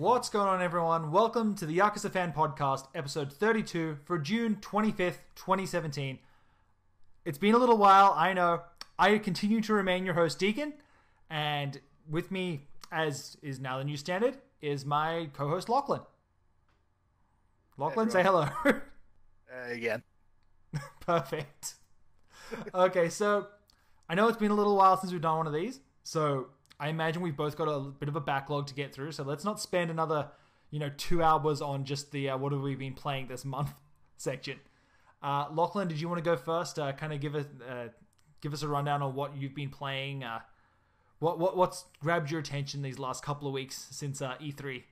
What's going on, everyone? Welcome to the Yakuza Fan Podcast, episode 32 for June 25th, 2017. It's been a little while, I know. I continue to remain your host, Deacon, and with me, as is now the new standard, is my co-host, Lachlan. Lachlan, Hey, say hello. Again. Perfect. Okay, so I know it's been a little while since we've done one of these, so I imagine we've both got a bit of a backlog to get through, so let's not spend another, 2 hours on just the what have we been playing this month section. Lachlan, did you want to go first? Kind of give us a rundown on what you've been playing. What's grabbed your attention these last couple of weeks since E3,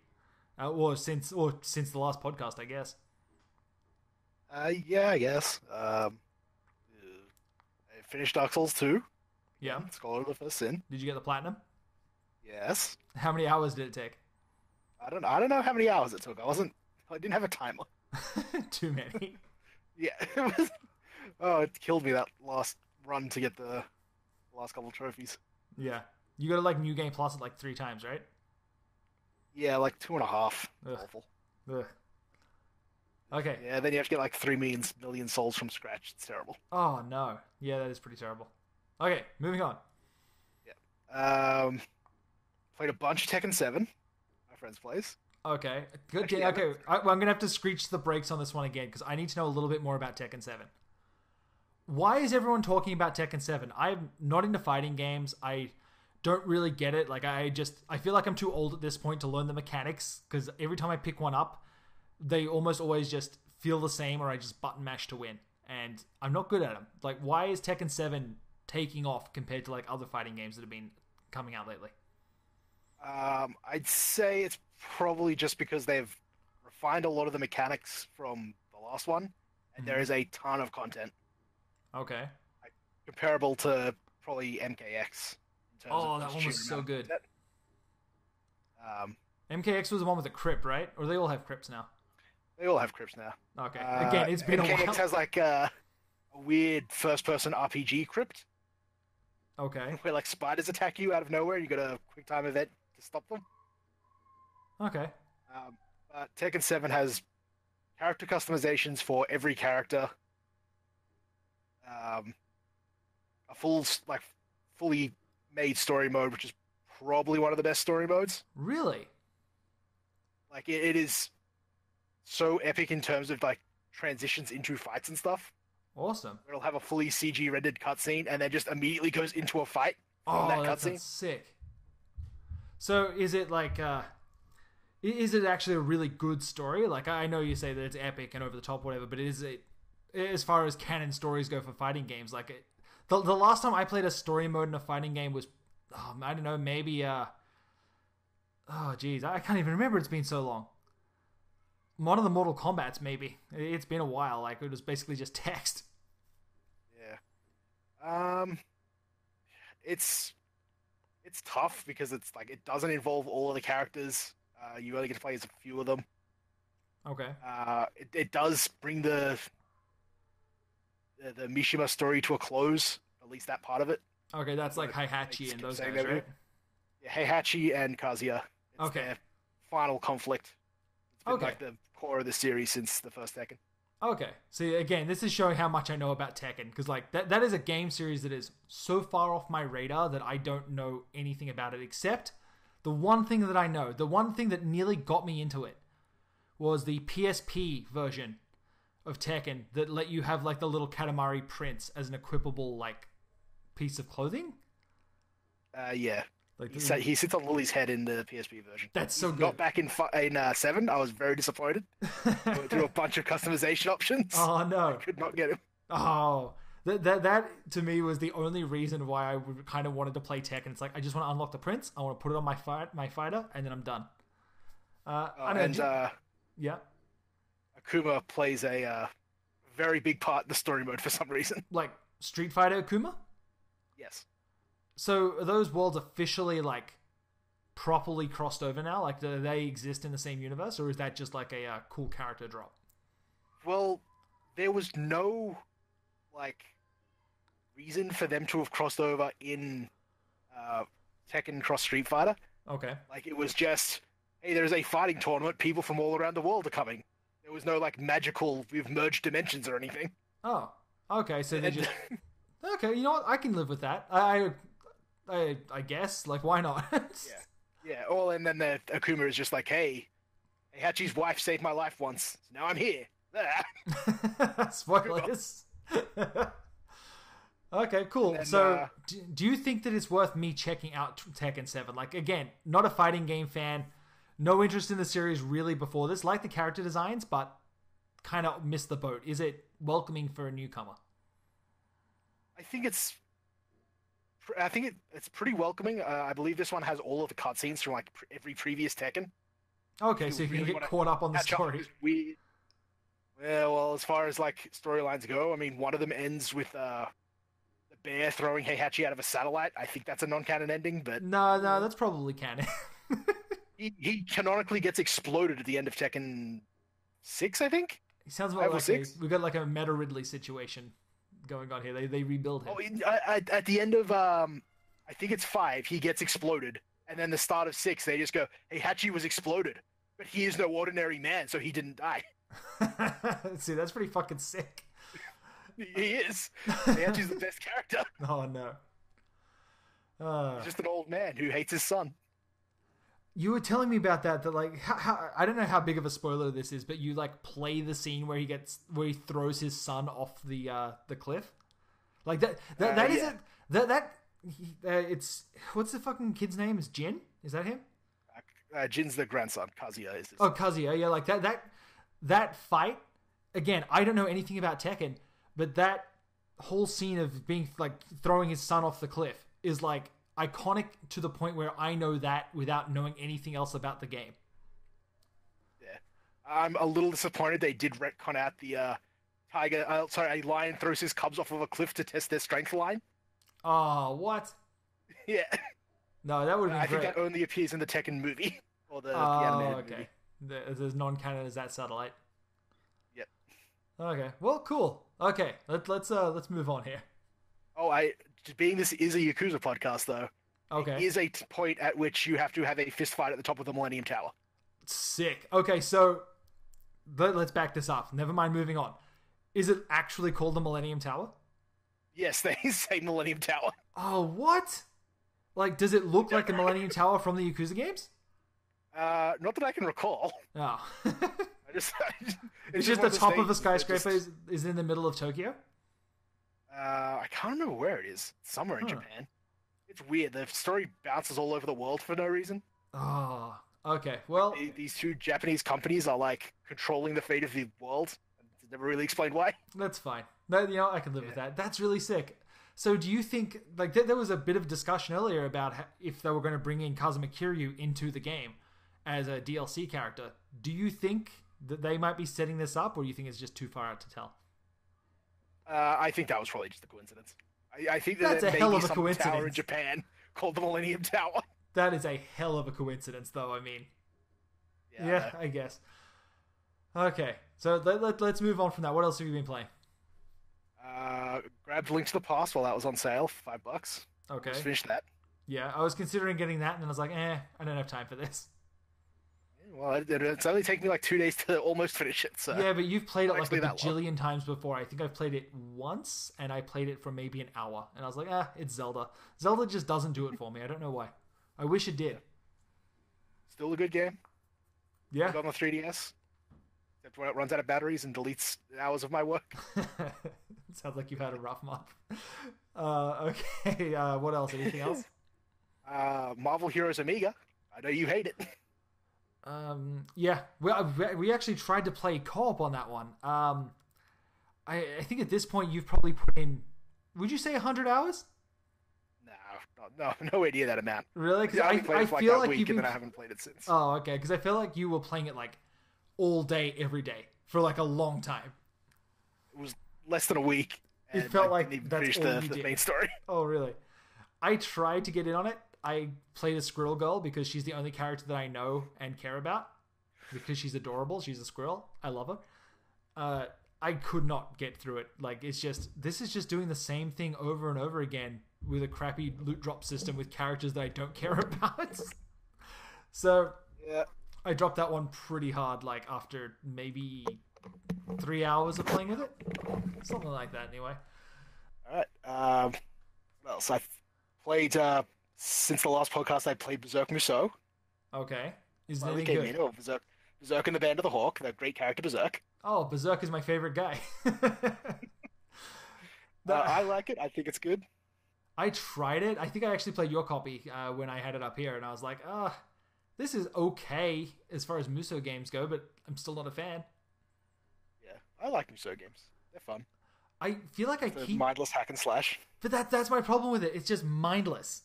or since the last podcast, I guess. Yeah, I guess. I finished Dark Souls 2. Yeah. Scholar of the First Sin. Did you get the platinum? Yes. How many hours did it take? I don't know how many hours it took. I didn't have a timer. Too many. Yeah. It killed me that last run to get the last couple trophies. Yeah. You go to New Game Plus at 3 times, right? Yeah, 2.5. Ugh. Awful. Ugh. Okay. Yeah, then you have to get 3 million souls from scratch. It's terrible. Oh no. Yeah, that is pretty terrible. Okay, moving on. Yeah. Played a bunch of Tekken 7. My friend's plays. Okay. Good. Actually, Okay. I'm going to have to screech the brakes on this one again because I need to know a little bit more about Tekken 7. Why is everyone talking about Tekken 7? I'm not into fighting games. I don't really get it. I feel like I'm too old at this point to learn the mechanics because every time I pick one up, they almost always just feel the same or I just button mash to win. And I'm not good at them. Why is Tekken 7 taking off compared to other fighting games that have been coming out lately? I'd say it's probably just because they've refined a lot of the mechanics from the last one, and there is a ton of content. Okay. Comparable to probably MKX. In terms of that one was so good. Content. MKX was the one with the crypt, right? Or they all have crypts now? They all have crypts now. Okay. Again, it's been a while. MKX has a weird first-person RPG crypt. Okay. Where spiders attack you out of nowhere, and you got a quick time event to stop them. Okay. Tekken 7 has character customizations for every character. A fully made story mode, which is probably one of the best story modes. Really? It is so epic in terms of transitions into fights and stuff. Awesome. It'll have a fully CG rendered cutscene and then just immediately goes into a fight from that that's cutscene. Sick. So is it is it actually a really good story? I know you say that it's epic and over the top, whatever, but is it, as far as canon stories go for fighting games, the last time I played a story mode in a fighting game was, I don't know, maybe, oh geez, I can't even remember. It's been so long. One of the Mortal Kombats, maybe. It's been a while. It was basically just text. Yeah. It's tough because it's it doesn't involve all of the characters. You only get to play as a few of them. Okay. It does bring the Mishima story to a close, at least that part of it. Okay, that's Heihachi and those guys, right? Yeah, Heihachi and Kazuya. It's their final conflict. It's been the core of the series since the first Tekken. Okay. See, again, this is showing how much I know about Tekken, because that is a game series that is so far off my radar that I don't know anything about it, except the one thing that I know, the one thing that nearly got me into it was the PSP version of Tekken that let you have the little Katamari Prince as an equipable piece of clothing. Yeah. He sits on Lily's head in the PSP version. That's so good. Not back in 7. I was very disappointed. I went through a bunch of customization options. Oh no! I could not get him. Oh, that to me was the only reason why I would kind of wanted to play Tekken. It's I just want to unlock the Prince. I want to put it on my fighter, and then I'm done. Yeah. Akuma plays a very big part in the story mode for some reason. Street Fighter Akuma? Yes. So are those worlds officially properly crossed over now? Do they exist in the same universe, or is that just a cool character drop? Well, there was no reason for them to have crossed over in Tekken Cross Street Fighter. Okay. It was just hey, there's a fighting tournament. People from all around the world are coming. There was no like magical we've merged dimensions or anything. Oh, okay. So they And just okay. You know what? I can live with that. I guess. Like, why not? yeah. Well, and then the Akuma is just like, hey, Heihachi's wife saved my life once. So now I'm here. Spoilers. Okay, cool. Then, so, do you think that it's worth me checking out Tekken 7? Like, again, not a fighting game fan, no interest in the series really before this. Like the character designs, but kind of missed the boat. Is it welcoming for a newcomer? I think it's pretty welcoming. I believe this one has all of the cutscenes from like every previous Tekken. Okay, so you can get caught up on the story. Well, as far as like storylines go, I mean, one of them ends with the bear throwing Heihachi out of a satellite. I think that's a non-canon ending, but no, that's probably canon. he canonically gets exploded at the end of Tekken 6, I think. He sounds about like we've got like a Meta Ridley situation going on here. They rebuild him. At the end of I think it's 5, he gets exploded, and then the start of 6, they just go, Heihachi was exploded, but he is no ordinary man, so he didn't die. See, that's pretty fucking sick. He is. Heihachi's the best character. Oh no. He's just an old man who hates his son. You were telling me about that like how I don't know how big of a spoiler this is, but you like play the scene where he throws his son off the cliff. Like it's what's the fucking kid's name? Is Jin? Is that him? Jin's the grandson. Kazuya is his son. Kazuya, yeah, like that fight. Again, I don't know anything about Tekken, but that whole scene of being like throwing his son off the cliff is like iconic to the point where I know that without knowing anything else about the game. Yeah, I'm a little disappointed they did retcon out the a lion throws his cubs off of a cliff to test their strength line. Oh, what? Yeah. No, that would be great. I think that only appears in the Tekken movie or the animated movie. There's non-canon as that satellite. Yep. Okay. Well, cool. Okay, let's move on here. Being this is a Yakuza podcast, though. Okay. There is a point at which you have to have a fist fight at the top of the Millennium Tower. Sick. Okay, so let's back this up. Never mind moving on. Is it actually called the Millennium Tower? Yes, they say Millennium Tower. Oh, what? Like, does it look like the Millennium Tower from the Yakuza games? Not that I can recall. Oh. It's just the top of the skyscraper is in the middle of Tokyo? I can't remember where it is. Somewhere in Japan. It's weird. The story bounces all over the world for no reason. Oh, okay. Well, these two Japanese companies are like controlling the fate of the world. It's never really explained why. That's fine. No, I can live with that. That's really sick. So do you think, like, there was a bit of discussion earlier about if they were going to bring in Kazuma Kiryu into the game as a DLC character. Do you think that they might be setting this up, or do you think it's just too far out to tell? I think that was probably just a coincidence. I think that that's a hell of a coincidence. Tower in Japan called the Millennium Tower. That is a hell of a coincidence, though. I mean, yeah, I guess. Okay, so let's move on from that. What else have you been playing? Grabbed Link to the Past while that was on sale, $5. Okay, just finished that. Yeah, I was considering getting that, and then I was like, I don't have time for this. Well, it's only taken me like 2 days to almost finish it. So yeah, but you've played it like a bajillion times before. I think I've played it once, and I played it for maybe an hour, and I was like, it's Zelda. Zelda just doesn't do it for me. I don't know why. I wish it did. Still a good game. Yeah. On the 3DS. Except when it runs out of batteries and deletes hours of my work. Sounds like you've had a rough month. Okay, what else? Anything else? Marvel Heroes Amiga. I know you hate it. Yeah, we actually tried to play co-op on that one. I think at this point you've probably put in, would you say 100 hours? No, nowhere near that amount. Really? Because I feel feel like you've been... and then I haven't played it since. Oh, okay. Because I feel like you were playing it like all day, every day for like a long time. It was less than a week. And it felt I like didn't even that's finish all you the did. main story. Oh, really? I tried to get in on it. I played a squirrel girl because she's the only character that I know and care about. Because she's adorable. She's a squirrel. I love her. I could not get through it. Like, this is just doing the same thing over and over again with a crappy loot drop system with characters that I don't care about. So, yeah. I dropped that one pretty hard, like after maybe 3 hours of playing with it. Something like that, anyway. All right. Well, so I've played since the last podcast. I played Berserk Musou. Okay. Is it Finally any came good? in. Oh, Berserk and the Band of the Hawk. The great character Berserk. Oh, Berserk is my favorite guy. I like it. I think it's good. I tried it. I think I actually played your copy when I had it up here, and I was like, this is okay as far as Musou games go, but I'm still not a fan. Yeah, I like Musou games. They're fun. I feel like It's a mindless hack and slash. But that's my problem with it. It's just mindless.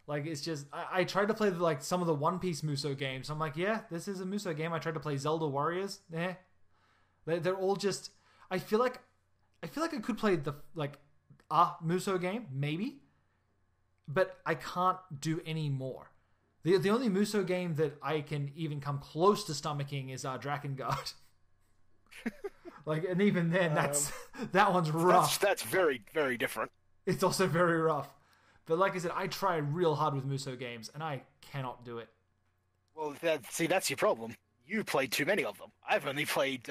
Like, it's just... I tried to play, like, some of the One Piece Musou games. I'm like, yeah, this is a Musou game. I tried to play Zelda Warriors. They're all just... I feel like I could play the, like, a Musou game, maybe. But I can't do any more. The only Musou game that I can even come close to stomaching is Drakengard. Like, and even then, that one's rough. That's very, very different. It's also very rough. But like I said, I try real hard with Musou games, and I cannot do it. Well, that's your problem. You played too many of them. I've only played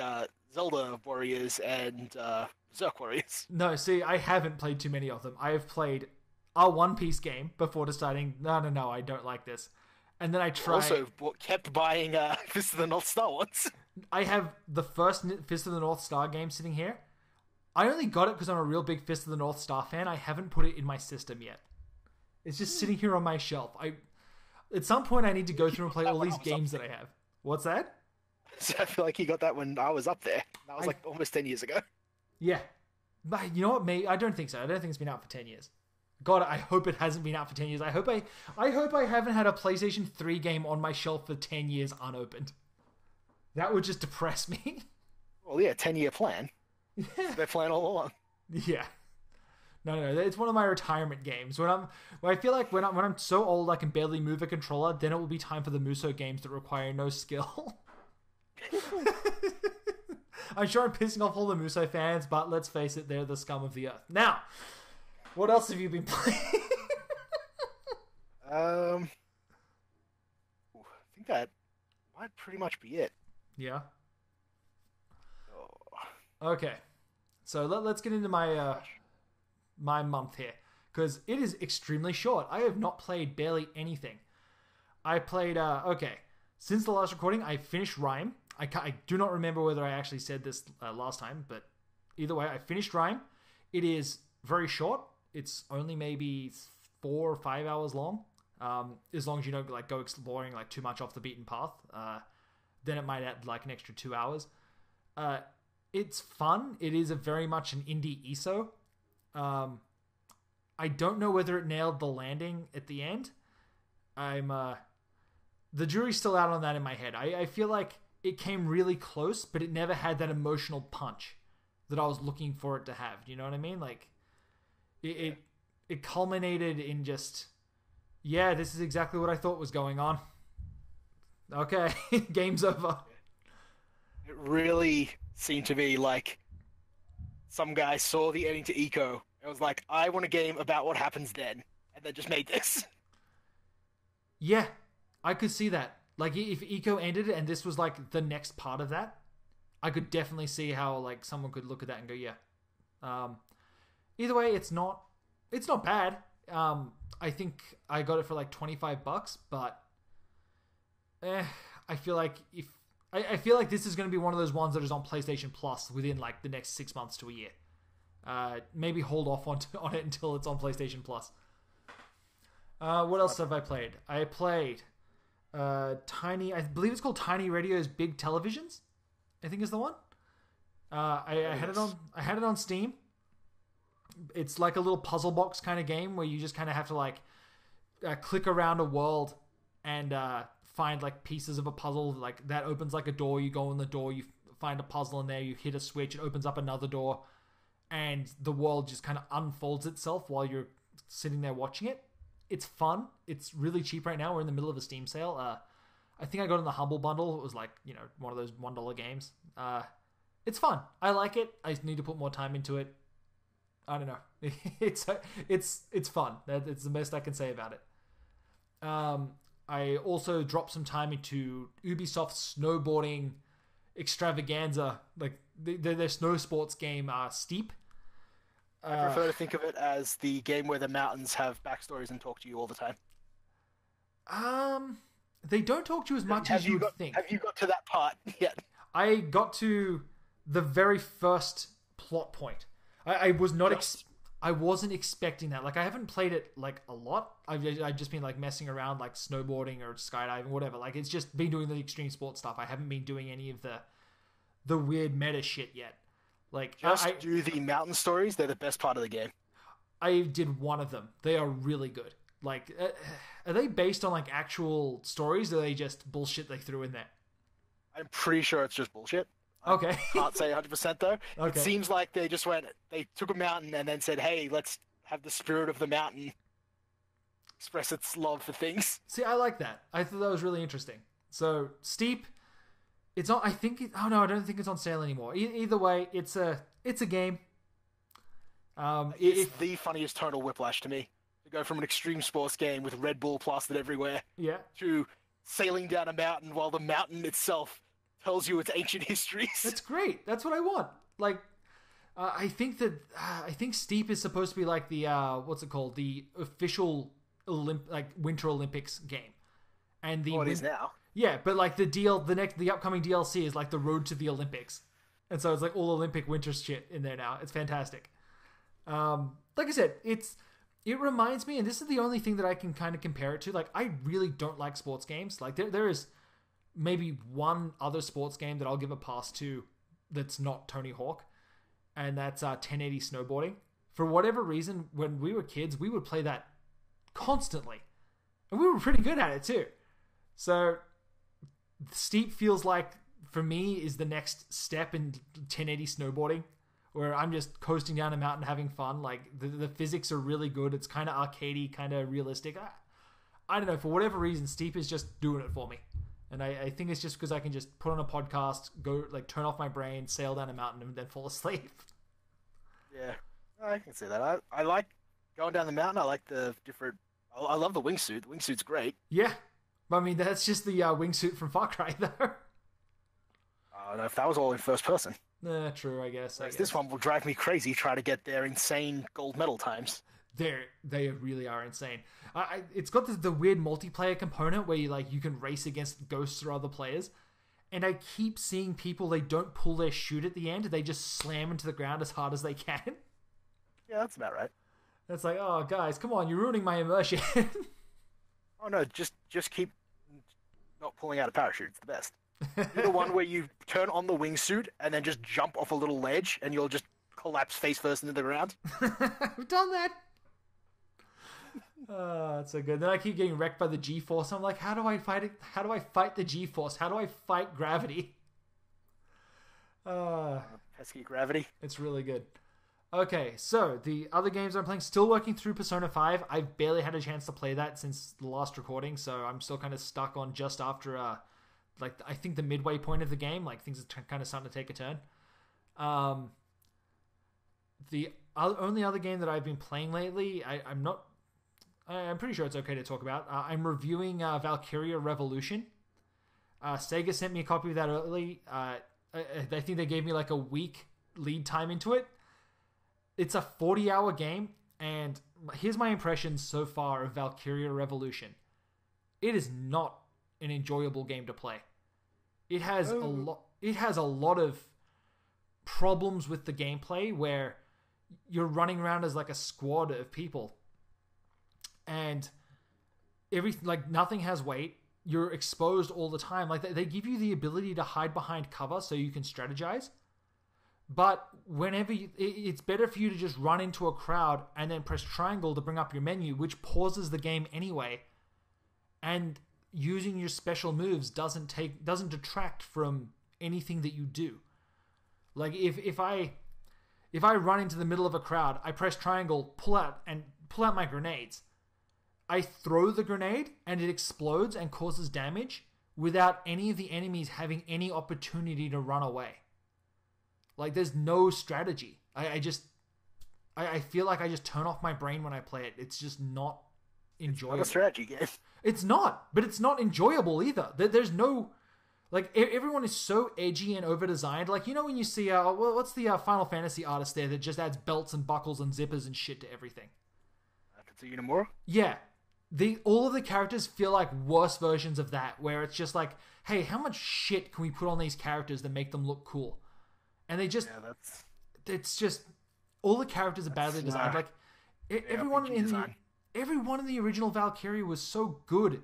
Zelda Warriors and Berserk Warriors. No, see, I haven't played too many of them. I have played a One Piece game before deciding, no, I don't like this. And then I tried... Also kept buying Fist of the North Star ones. I have the first Fist of the North Star game sitting here. I only got it because I'm a real big Fist of the North Star fan. I haven't put it in my system yet. It's just sitting here on my shelf. At some point, I need to go through and play all these games that I have. What's that? So I feel like you got that when I was up there. That was like almost 10 years ago. Yeah. But you know what? I don't think so. I don't think it's been out for 10 years. God, I hope it hasn't been out for 10 years. I hope I haven't had a PlayStation 3 game on my shelf for 10 years unopened. That would just depress me. Well, yeah, 10-year plan. Yeah. They're playing all along. Yeah. No, it's one of my retirement games. When I feel like when I'm so old I can barely move a controller, then it will be time for the Musou games that require no skill. I'm sure I'm pissing off all the Musou fans, but let's face it, they're the scum of the earth. Now, what else have you been playing? I think that might pretty much be it. Yeah. Oh. Okay. So let's get into my my month here, because it is extremely short. I have not played barely anything. I played since the last recording I finished Rhyme. I do not remember whether I actually said this last time, but either way, I finished Rhyme. It is very short. It's only maybe 4 or 5 hours long. As long as you don't like go exploring like too much off the beaten path, then it might add like an extra 2 hours. It's fun. It is very much an indie ESO. I don't know whether it nailed the landing at the end. The jury's still out on that in my head. I feel like it came really close, but it never had that emotional punch that I was looking for it to have. Do you know what I mean? Like, it culminated in just, yeah, this is exactly what I thought was going on. Okay, game's over. It really seemed to be like some guy saw the ending to Eco and was like, I want a game about what happens then, and then just made this. Yeah, I could see that. Like, if Eco ended it and this was like the next part of that, I could definitely see how like someone could look at that and go, yeah. Either way, it's not bad. I think I got it for like $25, but I feel like I feel like this is going to be one of those ones that is on PlayStation Plus within like the next 6 months to a year. Maybe hold off on it until it's on PlayStation Plus. What else have I played? I played Tiny. I believe it's called Tiny Radio's Big Televisions. I think is the one. I had it on Steam. It's like a little puzzle box kind of game where you just kind of have to like click around a world and find like pieces of a puzzle. Like that opens like a door. You go in the door. You find a puzzle in there. You hit a switch. It opens up another door, and the world just kind of unfolds itself while you're sitting there watching it. It's fun. It's really cheap right now. We're in the middle of a Steam sale. I think I got in the Humble Bundle. It was like, you know, one of those $1 games. It's fun. I like it. I need to put more time into it. I don't know. It's fun. It's the best I can say about it. I also dropped some time into Ubisoft's snowboarding extravaganza, like their snow sports game, Steep. I prefer to think of it as the game where the mountains have backstories and talk to you all the time. They don't talk to you as much as you would think. Have you got to that part yet? I got to the very first plot point. I was not. I wasn't expecting that. Like, I haven't played it like a lot. I've just been like messing around, like snowboarding or skydiving, whatever. Like, it's just been doing the extreme sports stuff. I haven't been doing any of the weird meta shit yet. Like, just do the mountain stories. They're the best part of the game. I did one of them. They are really good. Like, are they based on like actual stories, or are they just bullshit they threw in there? I'm pretty sure it's just bullshit. Okay. I can't say 100% though. Okay. It seems like they took a mountain and then said, hey, let's have the spirit of the mountain express its love for things. See, I like that. I thought that was really interesting. So, Steep, it's on, I don't think it's on sale anymore. Either way, it's a game. It's the funniest tonal whiplash to me. To go from an extreme sports game with Red Bull plastered everywhere to sailing down a mountain while the mountain itself tells you its ancient histories. That's great. That's what I want. Like, I think Steep is supposed to be like the what's it called? The official Winter Olympics game. And it is now. Yeah, but like the upcoming DLC is like the Road to the Olympics, and so it's like all Olympic winter shit in there now. It's fantastic. Like I said, it reminds me, and this is the only thing that I can kind of compare it to. Like, I really don't like sports games. Like, there is maybe one other sports game that I'll give a pass to that's not Tony Hawk, and that's 1080 snowboarding. For whatever reason, when we were kids, we would play that constantly, and we were pretty good at it too. So Steep feels like, for me, is the next step in 1080 snowboarding, where I'm just coasting down a mountain having fun. Like, the physics are really good. It's kind of arcadey, kind of realistic. I don't know, for whatever reason, Steep is just doing it for me. And I think it's just because I can just put on a podcast, go, like, turn off my brain, sail down a mountain, and then fall asleep. Yeah, I can see that. I like going down the mountain. I like the different... I love the wingsuit. The wingsuit's great. Yeah. I mean, that's just the wingsuit from Far Cry, though. I don't know if that was all in first person. True, I guess. This one will drive me crazy trying to get their insane gold medal times. They really are insane. It's got the weird multiplayer component where you can race against ghosts or other players, and I keep seeing people, they don't pull their chute at the end, they just slam into the ground as hard as they can. Yeah, that's about right. It's like, oh guys, come on, you're ruining my immersion. Oh no, just keep not pulling out a parachute. It's the best. Do the one where you turn on the wingsuit and then just jump off a little ledge and you'll just collapse face first into the ground. I've done that. That's so good. Then I keep getting wrecked by the G-force. I'm like, how do I fight it? How do I fight the G-force? How do I fight gravity? Pesky gravity. It's really good. Okay, so the other games I'm playing, still working through Persona 5. I've barely had a chance to play that since the last recording, so I'm still kind of stuck on just after, I think the midway point of the game. Like, things are kind of starting to take a turn. The only other game that I've been playing lately, I'm pretty sure it's okay to talk about. I'm reviewing Valkyria Revolution. Sega sent me a copy of that early. I think they gave me like a week lead time into it. It's a 40-hour game, and here's my impressions so far of Valkyria Revolution. It is not an enjoyable game to play. It has a lot of problems with the gameplay where you're running around as like a squad of people, and nothing has weight. You're exposed all the time. Like, they give you the ability to hide behind cover so you can strategize. But whenever it's better for you to just run into a crowd and then press triangle to bring up your menu, which pauses the game anyway. And using your special moves doesn't detract from anything that you do. Like, if I run into the middle of a crowd, I press triangle, pull out my grenades. I throw the grenade and it explodes and causes damage without any of the enemies having any opportunity to run away. Like, there's no strategy. I feel like I just turn off my brain when I play it. It's just not enjoyable. Not a strategy game. It's not, but it's not enjoyable either. There's no... Like, everyone is so edgy and over-designed. Like, you know when you see... what's the Final Fantasy artist there that just adds belts and buckles and zippers and shit to everything? Katsuya Nomura? Yeah. All of the characters feel like worse versions of that, where it's just like, hey, how much shit can we put on these characters that make them look cool? And they just... Yeah, that's... It's just... All the characters are badly designed. Like, everyone in the original Valkyria was so good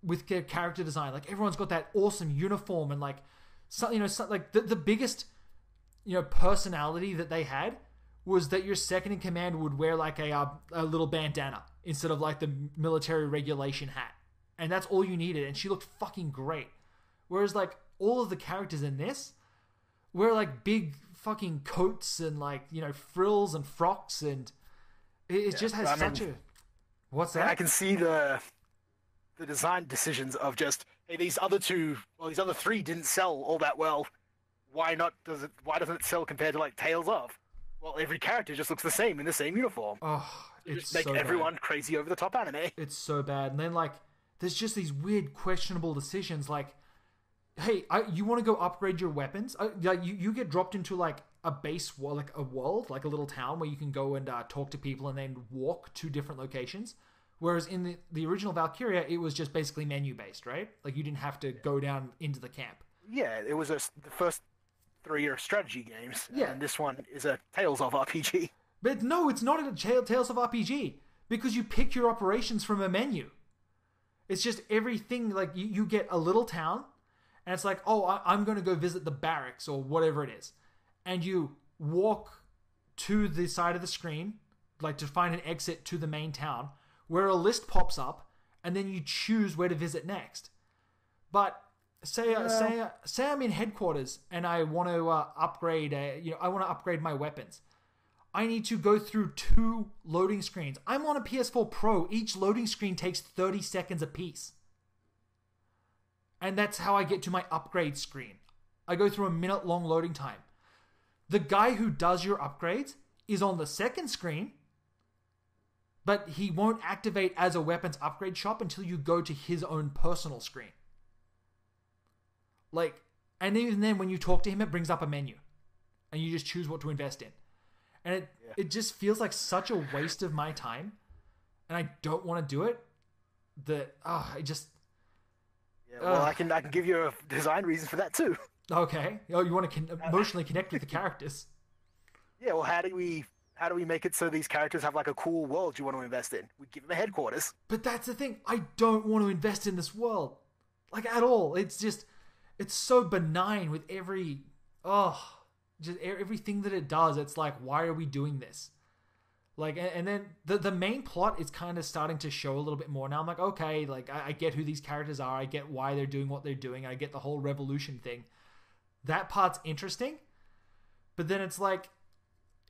with their character design. Like, everyone's got that awesome uniform and, like, like the biggest, personality that they had was that your second in command would wear, like, a little bandana instead of, like, the military regulation hat. And that's all you needed. And she looked fucking great. Whereas, like, all of the characters in this wear, like, big fucking coats and, like, frills and frocks, and it just has such a... What's that? I can see the design decisions of just, hey, these other three didn't sell all that well. Why doesn't it sell compared to, like, Tales of? Well, every character just looks the same in the same uniform. Oh, it's just so make everyone bad. Crazy over the top anime. It's so bad. And then, like, there's just these weird, questionable decisions. Like, hey, you want to go upgrade your weapons? Like, you get dropped into, like, a base, like a world, like a little town where you can go and talk to people and then walk to different locations. Whereas in the original Valkyria, it was just basically menu-based, right? Like, you didn't have to go down into the camp. Yeah, it was the first 3 are strategy games. Yeah. And this one is a Tales of RPG. But no, it's not a Tales of RPG. Because you pick your operations from a menu. It's just everything, like, you get a little town, and it's like, oh, I'm going to go visit the barracks or whatever it is. And you walk to the side of the screen, like, to find an exit to the main town, where a list pops up, and then you choose where to visit next. But say I'm in headquarters and I want to upgrade. I want to upgrade my weapons. I need to go through 2 loading screens. I'm on a PS4 Pro. Each loading screen takes 30 seconds apiece, and that's how I get to my upgrade screen. I go through a minute-long loading time. The guy who does your upgrades is on the second screen, but he won't activate as a weapons upgrade shop until you go to his own personal screen. Like, and even then, when you talk to him, it brings up a menu, and you just choose what to invest in. And it just feels like such a waste of my time, and I don't want to do it. I just... Yeah, well, I can give you a design reason for that too. Okay. Oh, you want to emotionally connect with the characters. Yeah, well, how do we make it so these characters have, like, a cool world you want to invest in? We give them a headquarters. But that's the thing. I don't want to invest in this world. Like, at all. It's just... It's so benign with everything that it does. It's like, why are we doing this? Like, and then the main plot is kind of starting to show a little bit more. Now I'm like, okay, like, I get who these characters are. I get why they're doing what they're doing. I get the whole revolution thing. That part's interesting. But then it's like,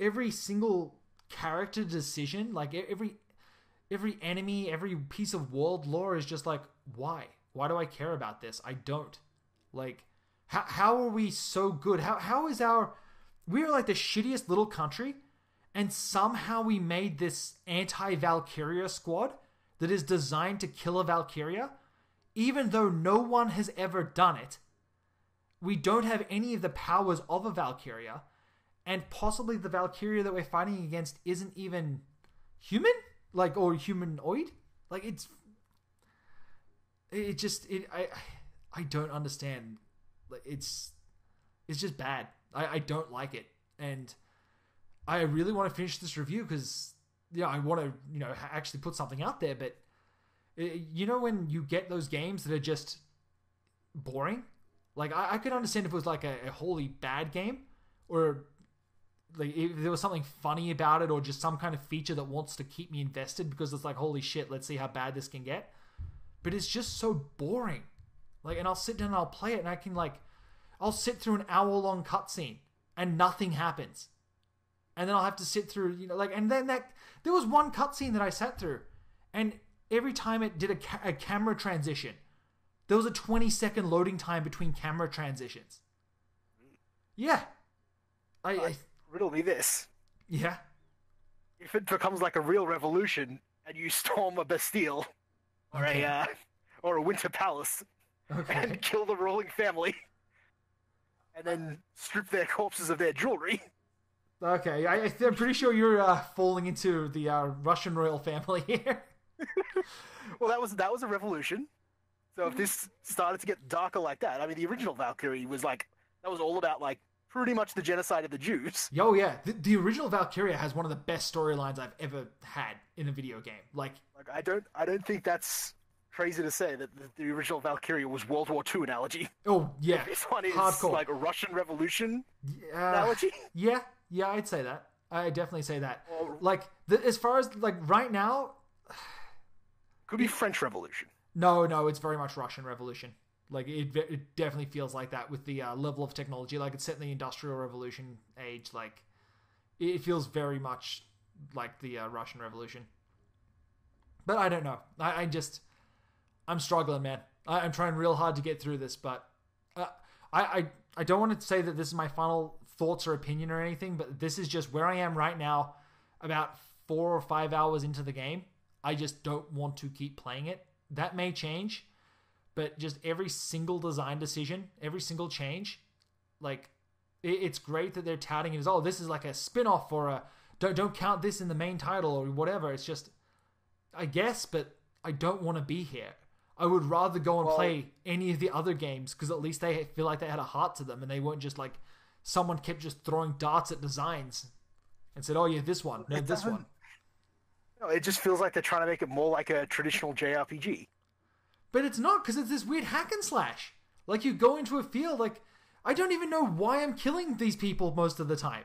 every single character decision, like every enemy, every piece of world lore is just like, why? Why do I care about this? I don't. Like, how are we so good? How is we're like the shittiest little country, and somehow we made this anti-Valkyria squad that is designed to kill a Valkyria, even though no one has ever done it. We don't have any of the powers of a Valkyria, and possibly the Valkyria that we're fighting against isn't even human, like, or humanoid. Like, I don't understand. Like, it's just bad. I don't like it, and I really want to finish this review because I want to actually put something out there. But when you get those games that are just boring, like, I could understand if it was like a wholly bad game, or like if there was something funny about it, or just some kind of feature that wants to keep me invested because it's like, holy shit, let's see how bad this can get. But it's just so boring. Like, and I'll sit down and I'll play it, and I can, like, I'll sit through an hour-long cutscene and nothing happens. And then I'll have to sit through, and then there was one cutscene that I sat through, and every time it did a camera transition, there was a 20-second loading time between camera transitions. Yeah. Riddle me this. Yeah. If it becomes like a real revolution, and you storm a Bastille or Okay. or a Winter Palace Okay. and kill the ruling family, and then strip their corpses of their jewelry. Okay, I'm pretty sure you're falling into the Russian royal family here. Well, that was a revolution. So if this started to get darker like that, I mean, the original Valkyrie was like that was all about like pretty much the genocide of the Jews. Yo, yeah, the original Valkyria has one of the best storylines I've ever had in a video game. Like I don't think that's crazy to say that the original Valkyria was World War II analogy. oh yeah, This one is hardcore. like a Russian Revolution Uh, analogy. yeah, I'd say that. I definitely say that. Or Like as far as like right now, could be French Revolution. no, it's very much Russian Revolution. Like it definitely feels like that with the level of technology. Like it's set in the Industrial Revolution age. Like it feels very much like the Russian Revolution. But I don't know. I'm struggling, man. I'm trying real hard to get through this, but I don't want to say that this is my final thoughts or opinion or anything, but this is just where I am right now, about 4 or 5 hours into the game. I just don't want to keep playing it. That may change, but just every single design decision, every single change, like it's great that they're touting it as, oh, this is like a spin-off or a don't count this in the main title or whatever. It's just, I guess, but I don't want to be here. I would rather go and play any of the other games because at least they feel like they had a heart to them and they weren't just like someone kept just throwing darts at designs and said, oh yeah, this one, no, this one. No, it just feels like they're trying to make it more like a traditional JRPG. But it's not, because it's this weird hack and slash. Like you go into a field, like I don't even know why I'm killing these people most of the time,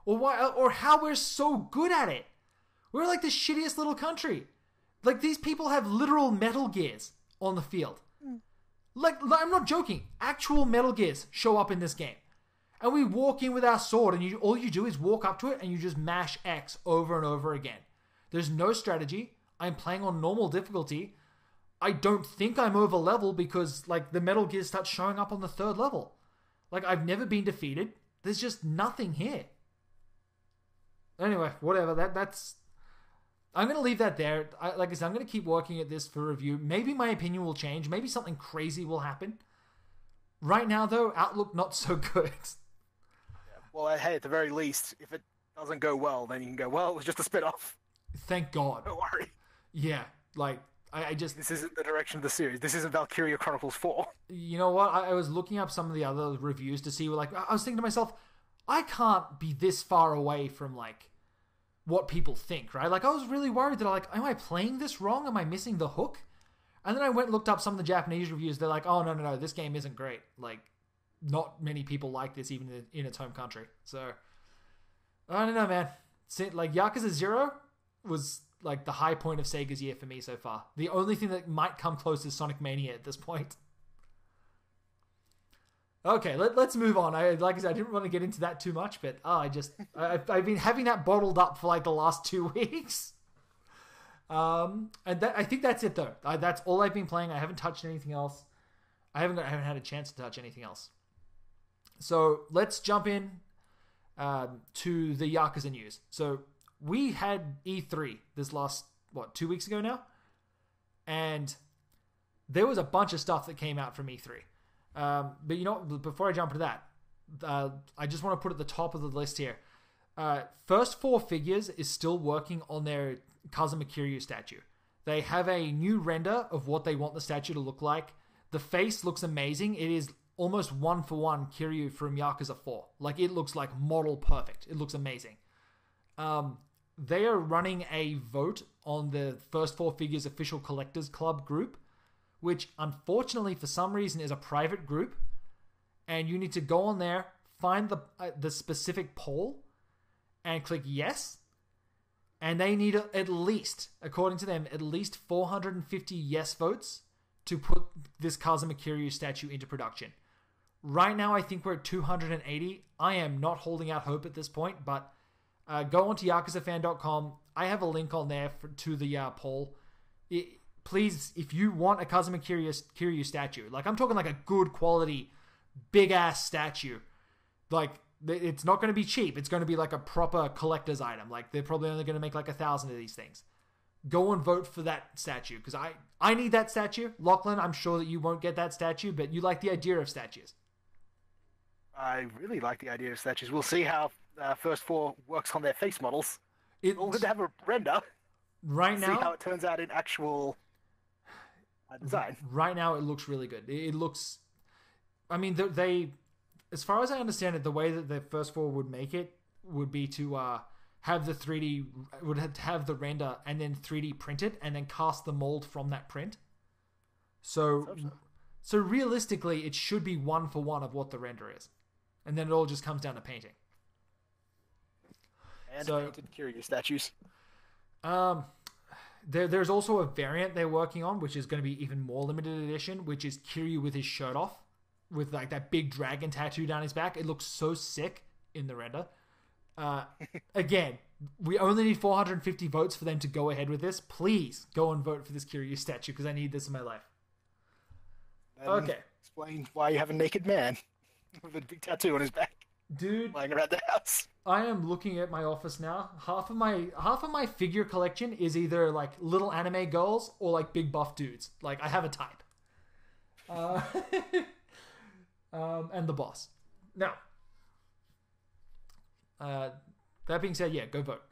or why, or how we're so good at it. We're like the shittiest little country. Like these people have literal Metal Gears on the field. Like I'm not joking. Actual Metal Gears show up in this game, and we walk in with our sword, and all you do is walk up to it, and you just mash X over and over again. There's no strategy. I'm playing on normal difficulty. I don't think I'm over level because like the Metal Gear starts showing up on the 3rd level. Like I've never been defeated. There's just nothing here. Anyway, whatever. That's. I'm gonna leave that there. Like I said, I'm gonna keep working at this for review. Maybe my opinion will change. Maybe something crazy will happen. Right now, though, outlook not so good. Well, hey, at the very least, if it doesn't go well, then you can go, well, it was just a spin-off. Thank God. Don't worry. Yeah, like I just. This isn't the direction of the series. This isn't Valkyria Chronicles 4. You know what? I was looking up some of the other reviews to see, like, I was thinking to myself, I can't be this far away from, like, what people think, right? Like, I was really worried that, like, am I playing this wrong? Am I missing the hook? And then I went and looked up some of the Japanese reviews. They're like, oh, no, this game isn't great. Like, not many people like this, even in its home country. So, I don't know, man. Like, Yakuza 0 was, like, the high point of Sega's year for me so far. The only thing that might come close is Sonic Mania at this point. Okay, let's move on. Like I said, I didn't want to get into that too much, but I've been having that bottled up for like the last 2 weeks. And I think that's it though. That's all I've been playing. I haven't touched anything else. I haven't had a chance to touch anything else. So let's jump in to the Yakuza news. So we had E3 this last 2 weeks ago now, and there was a bunch of stuff that came out from E3. But you know, before I jump into that, I just want to put at the top of the list here. First Four Figures is still working on their Kazuma Kiryu statue. They have a new render of what they want the statue to look like. The face looks amazing. It is almost 1-for-1 Kiryu from Yakuza 4. Like, it looks like model perfect. It looks amazing. They are running a vote on the First Four Figures official collectors club group, which unfortunately for some reason is a private group, and you need to go on there, find the specific poll, and click yes, and they need at least, according to them, at least 450 yes votes to put this Kazuma Kiryu statue into production. Right now, I think we're at 280. I am not holding out hope at this point, but go on to yakuzafan.com. I have a link on there to the poll. Please, if you want a Kazuma Kiryu statue, like I'm talking like a good quality, big ass statue, like it's not going to be cheap. It's going to be like a proper collector's item. Like they're probably only going to make like 1,000 of these things. go and vote for that statue, because I need that statue. Lachlan, I'm sure that you won't get that statue, but you like the idea of statues. I really like the idea of statues. We'll see how First 4 works on their face models. We'll have a render. Right now, see how it turns out in actual design. Right now, it looks really good. It looks... I mean, they... As far as I understand it, the way that the First 4 would make it would be to have the 3D... Would have the render and then 3D print it and then cast the mold from that print. So realistically, it should be 1-for-1 of what the render is. And then it all just comes down to painting. And painted Kiryu statues. There's also a variant they're working on, which is going to be even more limited edition, which is Kiryu with his shirt off, with like that big dragon tattoo down his back. It looks so sick in the render. Again, we only need 450 votes for them to go ahead with this. Please go and vote for this Kiryu statue, because I need this in my life. Okay. Explain why you have a naked man with a big tattoo on his back. Dude, lying around the house. I am looking at my office now. Half of my figure collection is either like little anime girls or like big buff dudes. Like I have a type. And the boss. Now, that being said, yeah, go vote.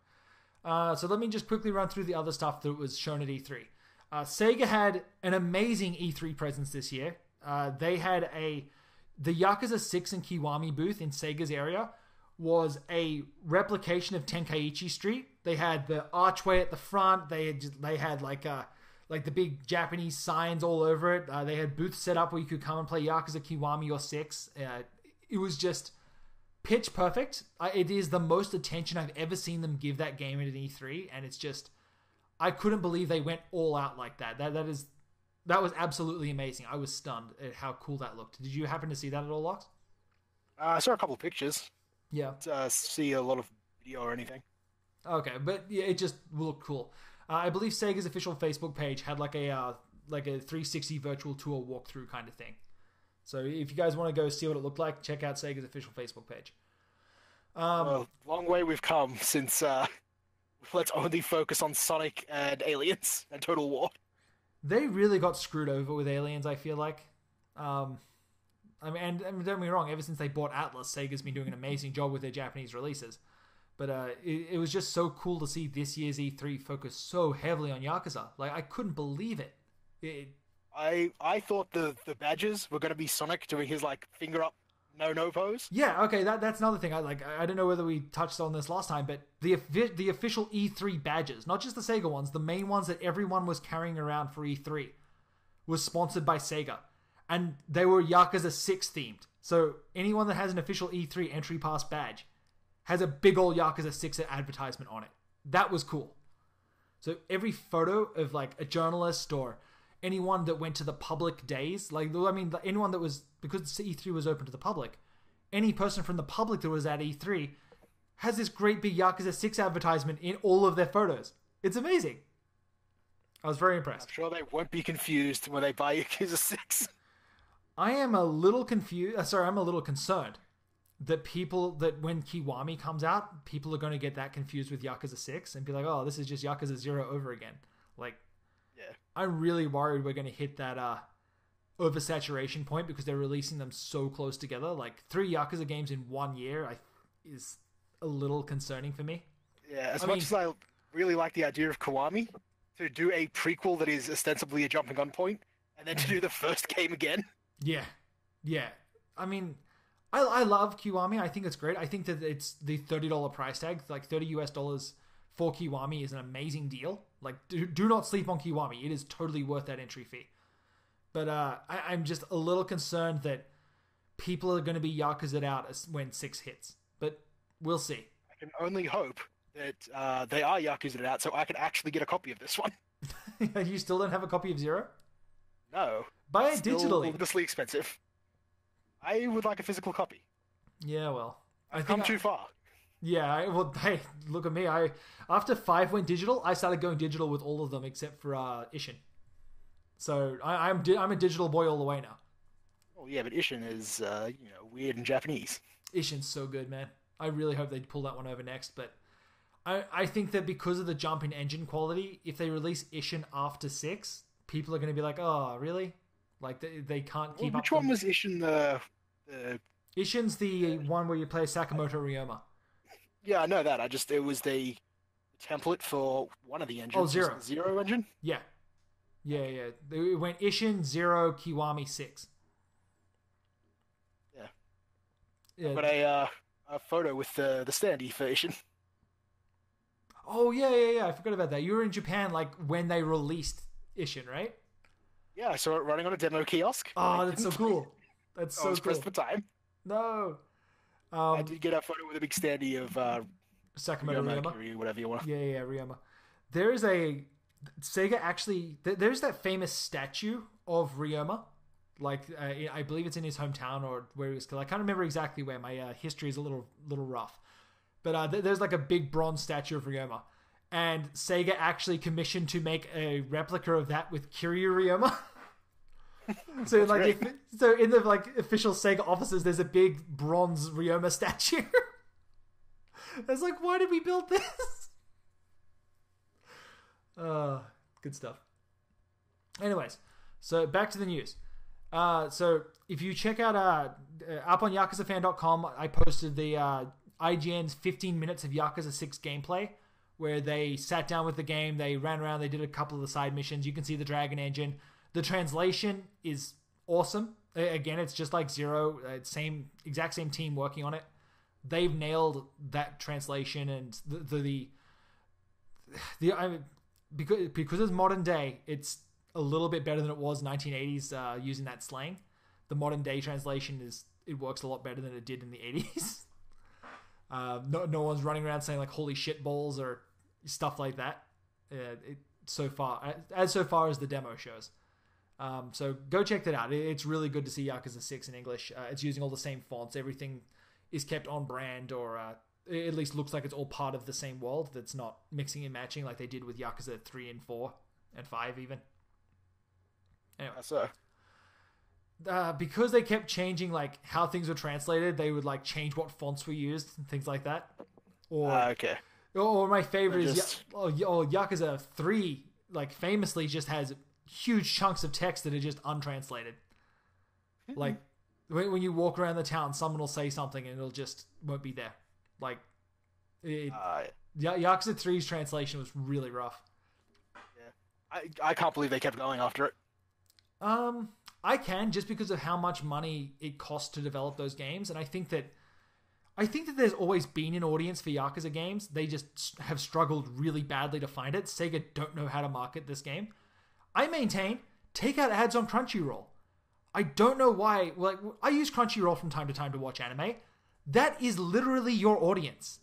So let me just quickly run through the other stuff that was shown at E3. Sega had an amazing E3 presence this year. They had the Yakuza 6 and Kiwami booth in Sega's area was a replication of Tenkaichi Street. They had the archway at the front. They had like the big Japanese signs all over it. They had booths set up where you could come and play Yakuza, Kiwami, or 6. It was just pitch perfect. It is the most attention I've ever seen them give that game at an E3, and it's just... I couldn't believe they went all out like that. That was absolutely amazing. I was stunned at how cool that looked. Did you happen to see that at all, Lux? I saw a couple of pictures. Yeah. See a lot of video or anything. Okay, but yeah, it just looked cool. I believe Sega's official Facebook page had like a 360 virtual tour walkthrough kind of thing. So if you guys want to go see what it looked like, check out Sega's official Facebook page. Long way we've come since let's only focus on Sonic and Aliens and Total War. They really got screwed over with Aliens, I feel like. I mean, and don't get me wrong, ever since they bought Atlas, Sega's been doing an amazing job with their Japanese releases. But it was just so cool to see this year's E3 focus so heavily on Yakuza. Like, I couldn't believe it. I thought the badges were going to be Sonic doing his, like, finger up no pose. Yeah, okay, that's another thing. I don't know whether we touched on this last time, but the official E3 badges, not just the Sega ones, the main ones that everyone was carrying around for E3, was sponsored by Sega. And they were Yakuza 6 themed. So anyone that has an official E3 entry pass badge has a big old Yakuza 6 advertisement on it. That was cool. So every photo of like a journalist or anyone that went to the public days, anyone that was, because E3 was open to the public, any person from the public that was at E3 has this great big Yakuza 6 advertisement in all of their photos. It's amazing. I was very impressed. I'm sure they won't be confused when they buy Yakuza 6. I am a little confused. I'm a little concerned that when Kiwami comes out, people are going to get that confused with Yakuza 6 and be like, oh, this is just Yakuza 0 over again. Like, yeah. I'm really worried we're going to hit that oversaturation point because they're releasing them so close together. Like, 3 Yakuza games in 1 year is a little concerning for me. Yeah, as much as I really like the idea of Kiwami, to do a prequel that is ostensibly a jumping-on point, and then to do the first game again. Yeah. I mean, I love Kiwami. I think it's great. I think that it's the $30 price tag, like $30 for Kiwami is an amazing deal. Like, do not sleep on Kiwami. It is totally worth that entry fee. But I'm just a little concerned that people are going to be Yakuza'd out when 6 hits. But we'll see. I can only hope that they are Yakuza'd out so I can actually get a copy of this one. You still don't have a copy of 0? No. Buy it digitally. Ridiculously expensive. I would like a physical copy. Yeah, well, I've come too far. Yeah, hey, look at me. After 5 went digital, I started going digital with all of them except for Ishin. So I'm a digital boy all the way now. Oh yeah, but Ishin is weird in Japanese. Ishin's so good, man. I really hope they pull that one over next. But I think that because of the jump in engine quality, if they release Ishin after 6, people are going to be like, oh, really? Like, they can't keep up. Which one was Ishin the... Ishin's the one where you play Sakamoto Ryoma. Yeah, I know that. It was the template for one of the engines. Oh, Zero. The Zero engine? Yeah. It went Ishin, Zero, Kiwami, 6. Yeah. But a photo with the standee for Ishin. Oh, yeah. I forgot about that. You were in Japan, like, when they released Ishin, right? Yeah, I saw it running on a demo kiosk. Oh, that's so cool. That's so cool. I was pressed for time. No. I did get a photo with a big standee of Sakamoto Ryoma. Whatever you want. Yeah, Ryoma. There is a... Sega actually... There's that famous statue of Ryoma. Like, I believe it's in his hometown or where he was killed. I can't remember exactly where. My history is a little rough. But there's like a big bronze statue of Ryoma. And Sega actually commissioned to make a replica of that with Kiryu Ryoma. So like, in the like official Sega offices, there's a big bronze Ryoma statue. It's like, why did we build this? Good stuff. Anyways, so back to the news. So if you check out up on YakuzaFan.com, I posted the IGN's 15 minutes of Yakuza 6 gameplay, where they sat down with the game, they ran around, they did a couple of the side missions. You can see the Dragon Engine. The translation is awesome. Again, it's just like Zero, exact same team working on it. They've nailed that translation, and because it's modern day, it's a little bit better than it was 1980s using that slang. The modern day translation works a lot better than it did in the 80s. No one's running around saying like "holy shit balls" or stuff like that. So far as the demo shows. So go check that out. It's really good to see Yakuza 6 in English. It's using all the same fonts. Everything is kept on brand, or it at least looks like it's all part of the same world. That's not mixing and matching like they did with Yakuza 3 and 4 and 5 even. Anyway. So. Because they kept changing like how things were translated, they would like change what fonts were used and things like that. Or okay. Or my favorite is Yakuza 3 like famously just has huge chunks of text that are just untranslated. Like when you walk around the town, someone will say something and it'll just won't be there. Like Yakuza 3's translation was really rough. Yeah. I can't believe they kept going after it. I can, just because of how much money it costs to develop those games, and I think that there's always been an audience for Yakuza games. They just have struggled really badly to find it. Sega don't know how to market this game. I maintain, take out ads on Crunchyroll. I don't know why. Like, I use Crunchyroll from time to time to watch anime. That is literally your audience.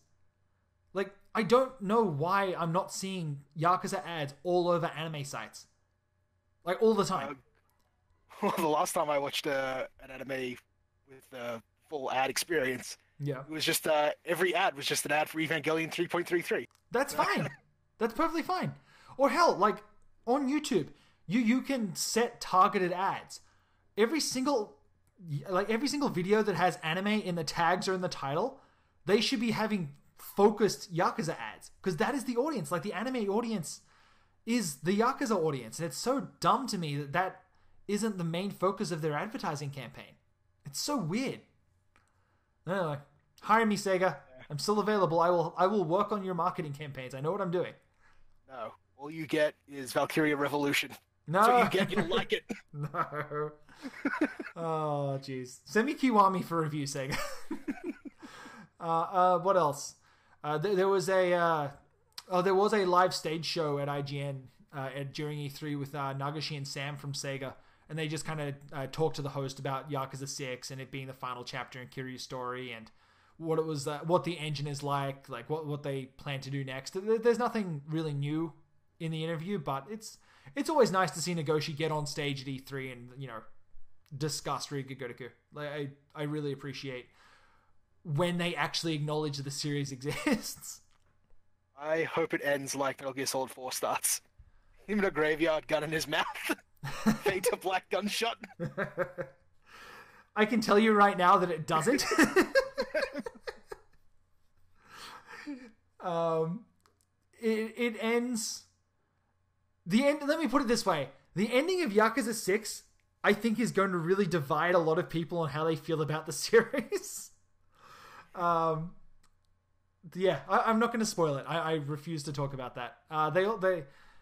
Like, I don't know why I'm not seeing Yakuza ads all over anime sites. Like, all the time. Well, the last time I watched an anime with a full ad experience, it was just every ad was just an ad for Evangelion 3.33. That's fine. That's perfectly fine. Or hell, like on YouTube, you can set targeted ads. Every single video that has anime in the tags or in the title, they should be having focused Yakuza ads, because that is the audience. Like, the anime audience is the Yakuza audience, and it's so dumb to me that isn't the main focus of their advertising campaign. It's so weird. Anyway, hire me, Sega. I'm still available. I will work on your marketing campaigns. I know what I'm doing. No, all you get is Valkyria Revolution. No, that's what you get. You don't like it. No. Oh, jeez. Send me Kiwami for review, Sega. What else? There was a live stage show at IGN during E3 with Nagashi and Sam from Sega. And they just kind of talked to the host about Yakuza 6 and it being the final chapter in Kiryu's story, and what it was, what the engine is like what they plan to do next. There's nothing really new in the interview, but it's always nice to see Nagoshi get on stage at E3 and, you know, discuss Ryuga Gotoku. Like, I really appreciate when they actually acknowledge that the series exists. I hope it ends like Metal Gear Solid 4 starts. Him in a graveyard, gun in his mouth. Fate a black gunshot. I can tell you right now that it doesn't. it ends. The end. Let me put it this way: the ending of Yakuza 6, I think, is going to really divide a lot of people on how they feel about the series. Yeah, I'm not going to spoil it. I refuse to talk about that.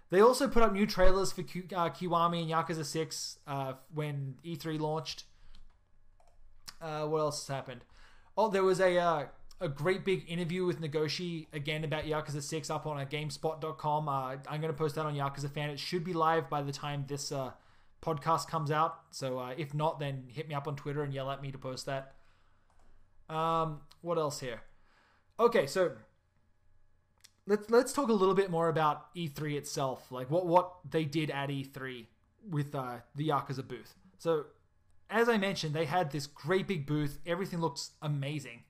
They also put up new trailers for Kiwami and Yakuza 6 when E3 launched. What else has happened? Oh, there was a great big interview with Nagoshi again about Yakuza 6 up on GameSpot.com. I'm going to post that on Yakuza Fan. It should be live by the time this podcast comes out. So if not, then hit me up on Twitter and yell at me to post that. What else here? Okay, so let's talk a little bit more about E3 itself, like what they did at E3 with the Yakuza booth. So, as I mentioned, they had this great big booth. Everything looks amazing.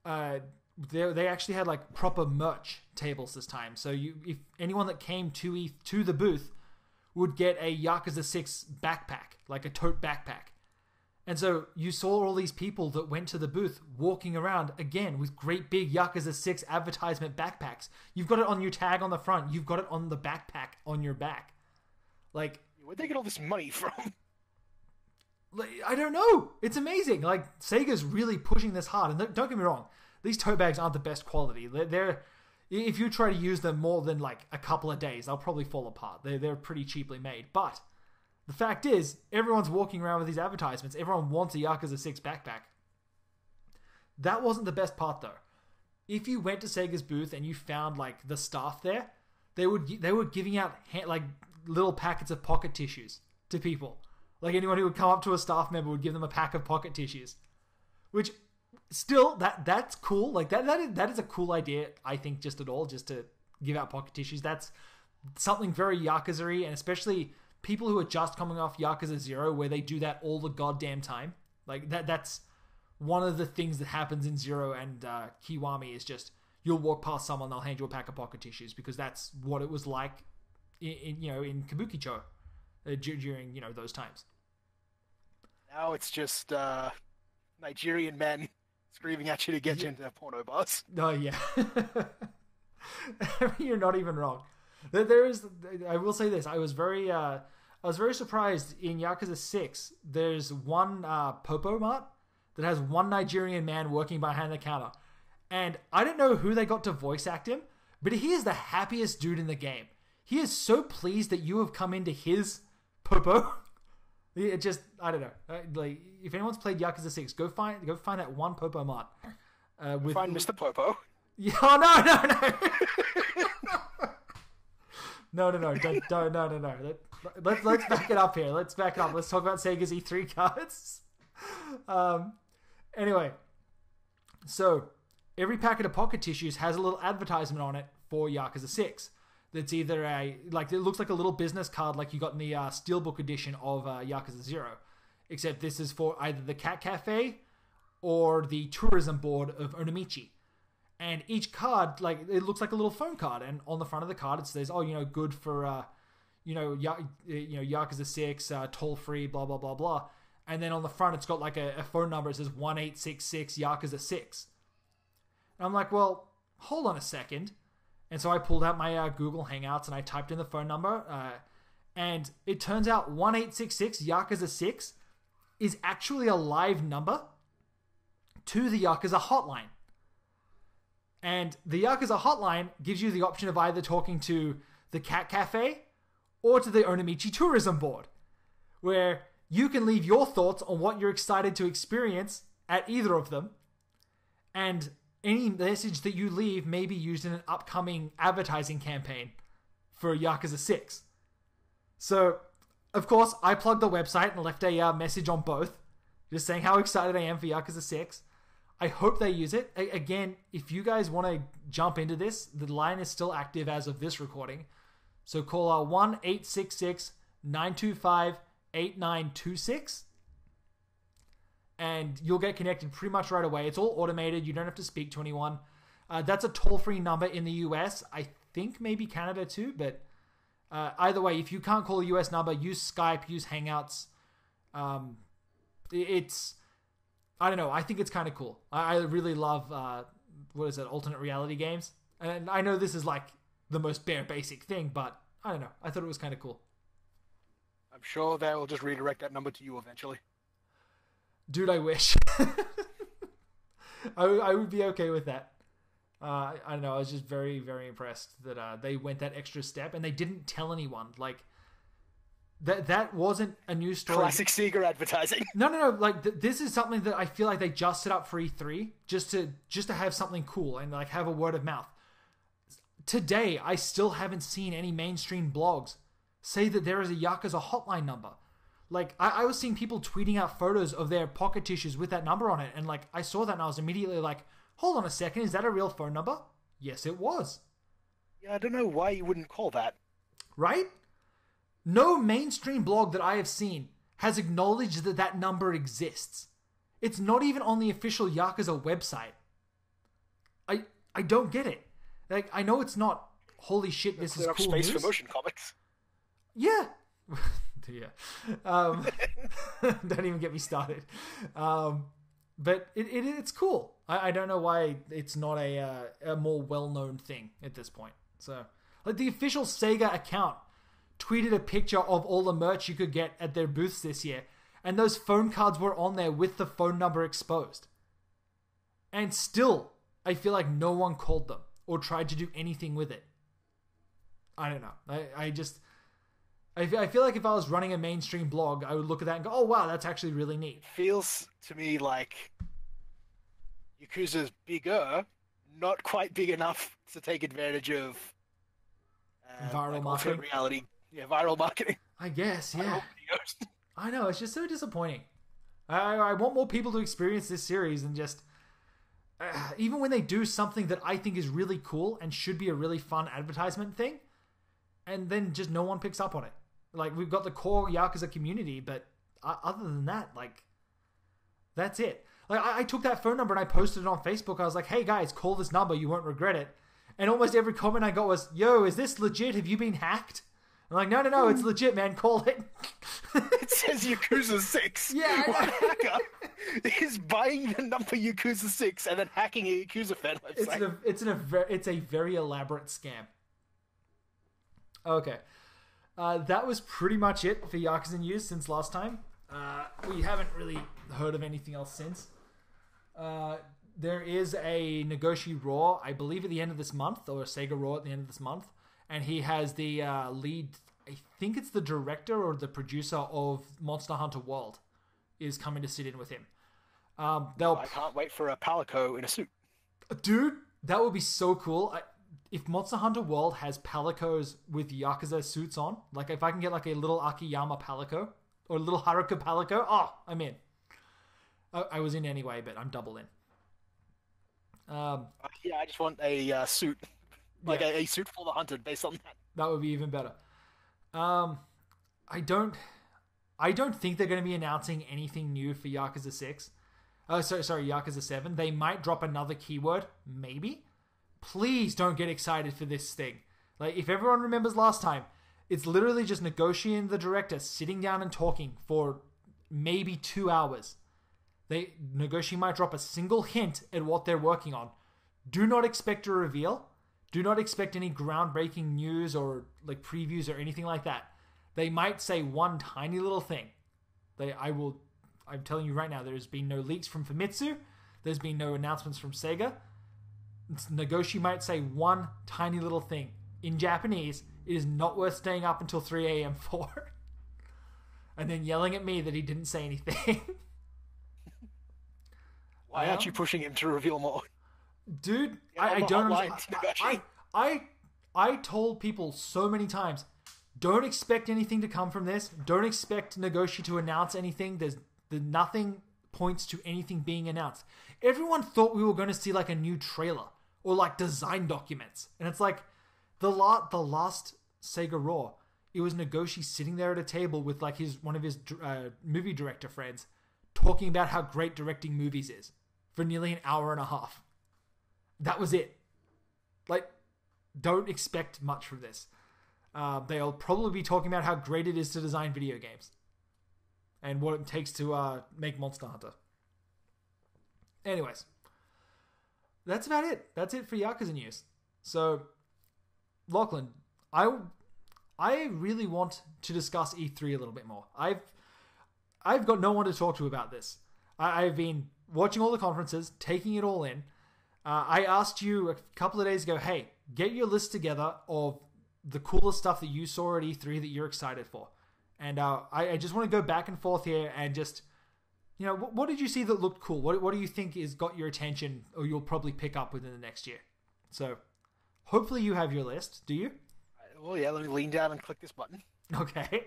They actually had like proper merch tables this time. So if anyone that came to the booth would get a Yakuza 6 backpack, like a tote backpack. And so you saw all these people that went to the booth walking around, again, with great big Yakuza 6 advertisement backpacks. You've got it on your tag on the front. You've got it on the backpack on your back. Like, where'd they get all this money from? Like, I don't know. It's amazing. Like, Sega's really pushing this hard. And don't get me wrong, these tote bags aren't the best quality. They're if you try to use them more than like a couple of days, they'll probably fall apart. They're pretty cheaply made. But the fact is, everyone's walking around with these advertisements. Everyone wants a Yakuza 6 backpack. That wasn't the best part, though. If you went to Sega's booth and you found, like, the staff there, they were giving out, like, little packets of pocket tissues to people. Like, anyone who would come up to a staff member would give them a pack of pocket tissues. Which, still, that's cool. Like, that is a cool idea, I think, just at all, just to give out pocket tissues. That's something very Yakuza-y, and especially people who are just coming off Yakuza 0, where they do that all the goddamn time. Like, that's one of the things that happens in 0 and Kiwami is just, you'll walk past someone, they'll hand you a pack of pocket tissues, because that's what it was like in Kabukicho during, those times. Now it's just Nigerian men screaming at you to get you into a porno bus. Oh, yeah. You're not even wrong. I will say this. I was very surprised in Yakuza 6. There's one Popo Mart that has one Nigerian man working behind the counter. And I don't know who they got to voice act him, but he is the happiest dude in the game. He is so pleased that you have come into his Popo. It just, I don't know. Like, if anyone's played Yakuza 6, go find that one Popo Mart. Find Mr. Popo. Yeah, oh, no. No. No. Let's back it up here. Let's back it up. Let's talk about Sega's E3 cards. Anyway, so every packet of pocket tissues has a little advertisement on it for Yakuza 6. That's either it looks like a little business card like you got in the Steelbook edition of Yakuza 0. Except this is for either the Cat Cafe or the tourism board of Onamichi. And each card, like, it looks like a little phone card, and on the front of the card it says, good for, Yakuza 6, toll free, blah blah blah blah. And then on the front it's got like a phone number. It says 1866 Yakuza 6. And I'm like, well, hold on a second. And so I pulled out my Google Hangouts and I typed in the phone number, and it turns out 1866 Yakuza 6 is actually a live number to the Yakuza hotline. And the Yakuza hotline gives you the option of either talking to the Cat Cafe or to the Onamichi Tourism Board, where you can leave your thoughts on what you're excited to experience at either of them, and any message that you leave may be used in an upcoming advertising campaign for Yakuza 6. So, of course, I plugged the website and left a message on both, just saying how excited I am for Yakuza 6. I hope they use it. Again, if you guys want to jump into this, the line is still active as of this recording. So call 1-866-925-8926. And you'll get connected pretty much right away. It's all automated. You don't have to speak to anyone. That's a toll-free number in the US. I think maybe Canada too. But either way, if you can't call a US number, use Skype, use Hangouts. I don't know. I think it's kind of cool. I really love, alternate reality games. And I know this is like the most bare basic thing, but I don't know. I thought it was kind of cool. I'm sure they'll just redirect that number to you eventually. Dude, I wish. I would be okay with that. I don't know. I was just very, very impressed that they went that extra step and they didn't tell anyone. Like, that wasn't a news story. Classic SEGA advertising. No. Like, this is something that I feel like they just set up for E3 just to have something cool and like have a word of mouth. Today, I still haven't seen any mainstream blogs say that there is a Yakuza hotline number. Like, I was seeing people tweeting out photos of their pocket tissues with that number on it. And like, I saw that and I was immediately like, hold on a second, is that a real phone number? Yes, it was. Yeah, I don't know why you wouldn't call that. Right? No mainstream blog that I have seen has acknowledged that that number exists. It's not even on the official Yakuza website. I don't get it. Like, I know it's not, holy shit, this is cool space news. for motion comics. Yeah. Yeah. Don't even get me started. But it's cool. I don't know why it's not a more well-known thing at this point. So, like, the official SEGA account tweeted a picture of all the merch you could get at their booths this year, and those phone cards were on there with the phone number exposed. And still, I feel like no one called them or tried to do anything with it. I don't know. I feel like if I was running a mainstream blog, I would look at that and go, oh, wow, that's actually really neat. Feels to me like Yakuza's bigger, not quite big enough to take advantage of viral marketing. Reality. Yeah, viral marketing. I guess, yeah. I know, it's just so disappointing. I want more people to experience this series and just... even when they do something that I think is really cool and should be a really fun advertisement thing, and then just no one picks up on it. Like, we've got the core Yakuza community, but other than that, like, that's it. Like, I took that phone number and I posted it on Facebook. I was like, hey guys, call this number, you won't regret it. And almost every comment I got was, yo, is this legit? Have you been hacked? I'm like, no, it's legit, man, call it. It says Yakuza 6. Yeah, one hacker is buying the number Yakuza 6 and then hacking a Yakuza fan website. It's a very elaborate scam. Okay. That was pretty much it for Yakuza news since last time. We haven't really heard of anything else since. There is a Nagoshi Raw, I believe at the end of this month, or a SEGA Raw at the end of this month. And he has the lead, I think it's the director or the producer of Monster Hunter World, is coming to sit in with him. I can't wait for a Palico in a suit. Dude, that would be so cool. If Monster Hunter World has Palicos with Yakuza suits on, like if I can get like a little Akiyama Palico or a little Haruka Palico, oh, I'm in. I was in anyway, but I'm double in. Yeah, I just want a suit. Like a suit for the hunted based on that. That would be even better. I don't think they're going to be announcing anything new for Yakuza 6. Sorry, Yakuza 7. They might drop another keyword, maybe. Please don't get excited for this thing. Like, if everyone remembers last time, it's literally just Nagoshi and the director sitting down and talking for maybe 2 hours. Nagoshi might drop a single hint at what they're working on. Do not expect a reveal. Do not expect any groundbreaking news or like previews or anything like that. They might say one tiny little thing. I'm telling you right now, there's been no leaks from Famitsu. There's been no announcements from SEGA. Nagoshi might say one tiny little thing. In Japanese, it is not worth staying up until 3 a.m. for. And then yelling at me that he didn't say anything. Why aren't you pushing him to reveal more? Dude, I don't understand. I told people so many times, don't expect anything to come from this. Don't expect Nagoshi to announce anything. Nothing points to anything being announced. Everyone thought we were going to see like a new trailer or like design documents. And it's like the last Sega Raw, it was Nagoshi sitting there at a table with like one of his movie director friends talking about how great directing movies is for nearly an hour and a half. That was it. Like, don't expect much from this. They'll probably be talking about how great it is to design video games and what it takes to make Monster Hunter. Anyways, that's about it. That's it for Yakuza news. So, Lachlan, I really want to discuss E3 a little bit more. I've got no one to talk to about this. I've been watching all the conferences, taking it all in. I asked you a couple of days ago, hey, get your list together of the coolest stuff that you saw at E3 that you're excited for. And I just want to go back and forth here and just, what did you see that looked cool? What do you think has got your attention or you'll probably pick up within the next year? So hopefully you have your list. Do you? Well, yeah, let me lean down and click this button. Okay.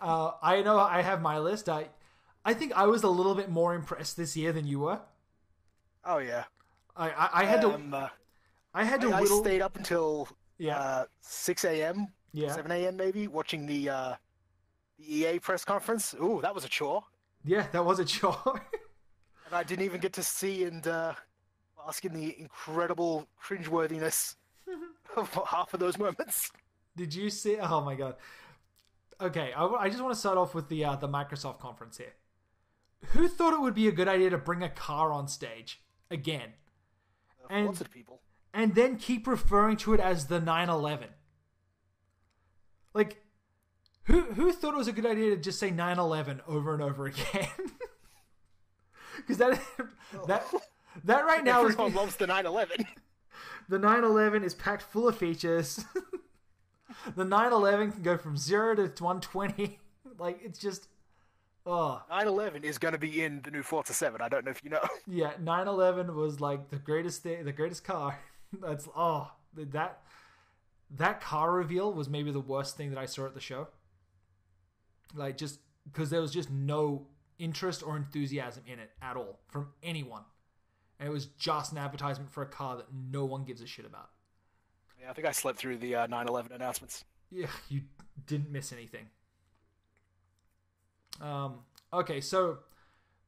I know I have my list. I think I was a little bit more impressed this year than you were. Oh, yeah. I had to... I stayed up until 6 a.m., 7 a.m. maybe, watching the EA press conference. Ooh, that was a chore. Yeah, that was a chore. And I didn't even get to see and bask in the incredible cringeworthiness of half of those moments. Did you see? Oh my god. Okay, I just want to start off with the Microsoft conference here. Who thought it would be a good idea to bring a car on stage again? Lots of people. And then keep referring to it as the 911. Like, who thought it was a good idea to just say 911 over and over again? Because that right now everyone loves the 911. The 911 is packed full of features. The 911 can go from 0 to 120. Like, it's just... Oh. 911 is going to be in the new Forza 7. I don't know if you know. Yeah, 911 was like the greatest thing, the greatest car. That's that car reveal was maybe the worst thing that I saw at the show. Like, just because there was just no interest or enthusiasm in it at all from anyone. And it was just an advertisement for a car that no one gives a shit about. Yeah, I think I slept through the 911 announcements. Yeah, you didn't miss anything. Okay, so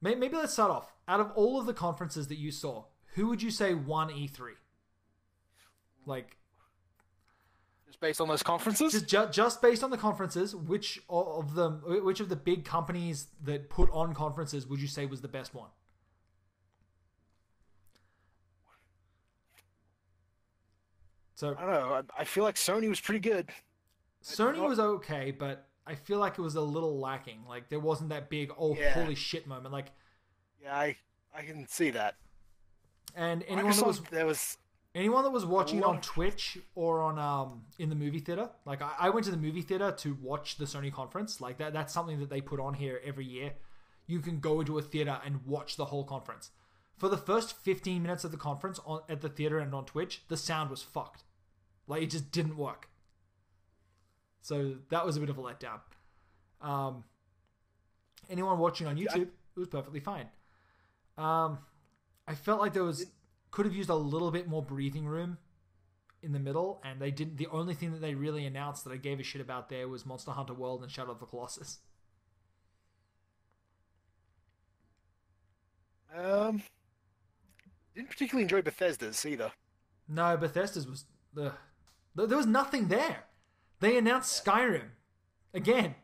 maybe let's start off. Out of all of the conferences that you saw, who would you say won E3? Like, just based on those conferences? Just based on the conferences, which of the big companies that put on conferences would you say was the best one? So I don't know. I feel like Sony was pretty good. Sony was okay, but I feel like it was a little lacking. Like, there wasn't that big, holy shit moment. Like, yeah, I can see that. And anyone that was watching it on Twitch or on in the movie theater, like I went to the movie theater to watch the Sony conference. Like that's something that they put on here every year. You can go into a theater and watch the whole conference. For the first 15 minutes of the conference at the theater and on Twitch, the sound was fucked. Like, it just didn't work. So that was a bit of a letdown. Anyone watching on YouTube, it was perfectly fine. I felt like could have used a little bit more breathing room in the middle, and they didn't. The only thing that they really announced that I gave a shit about there was Monster Hunter World and Shadow of the Colossus. Didn't particularly enjoy Bethesda's either. No, Bethesda's was there was nothing there. They announced Skyrim again.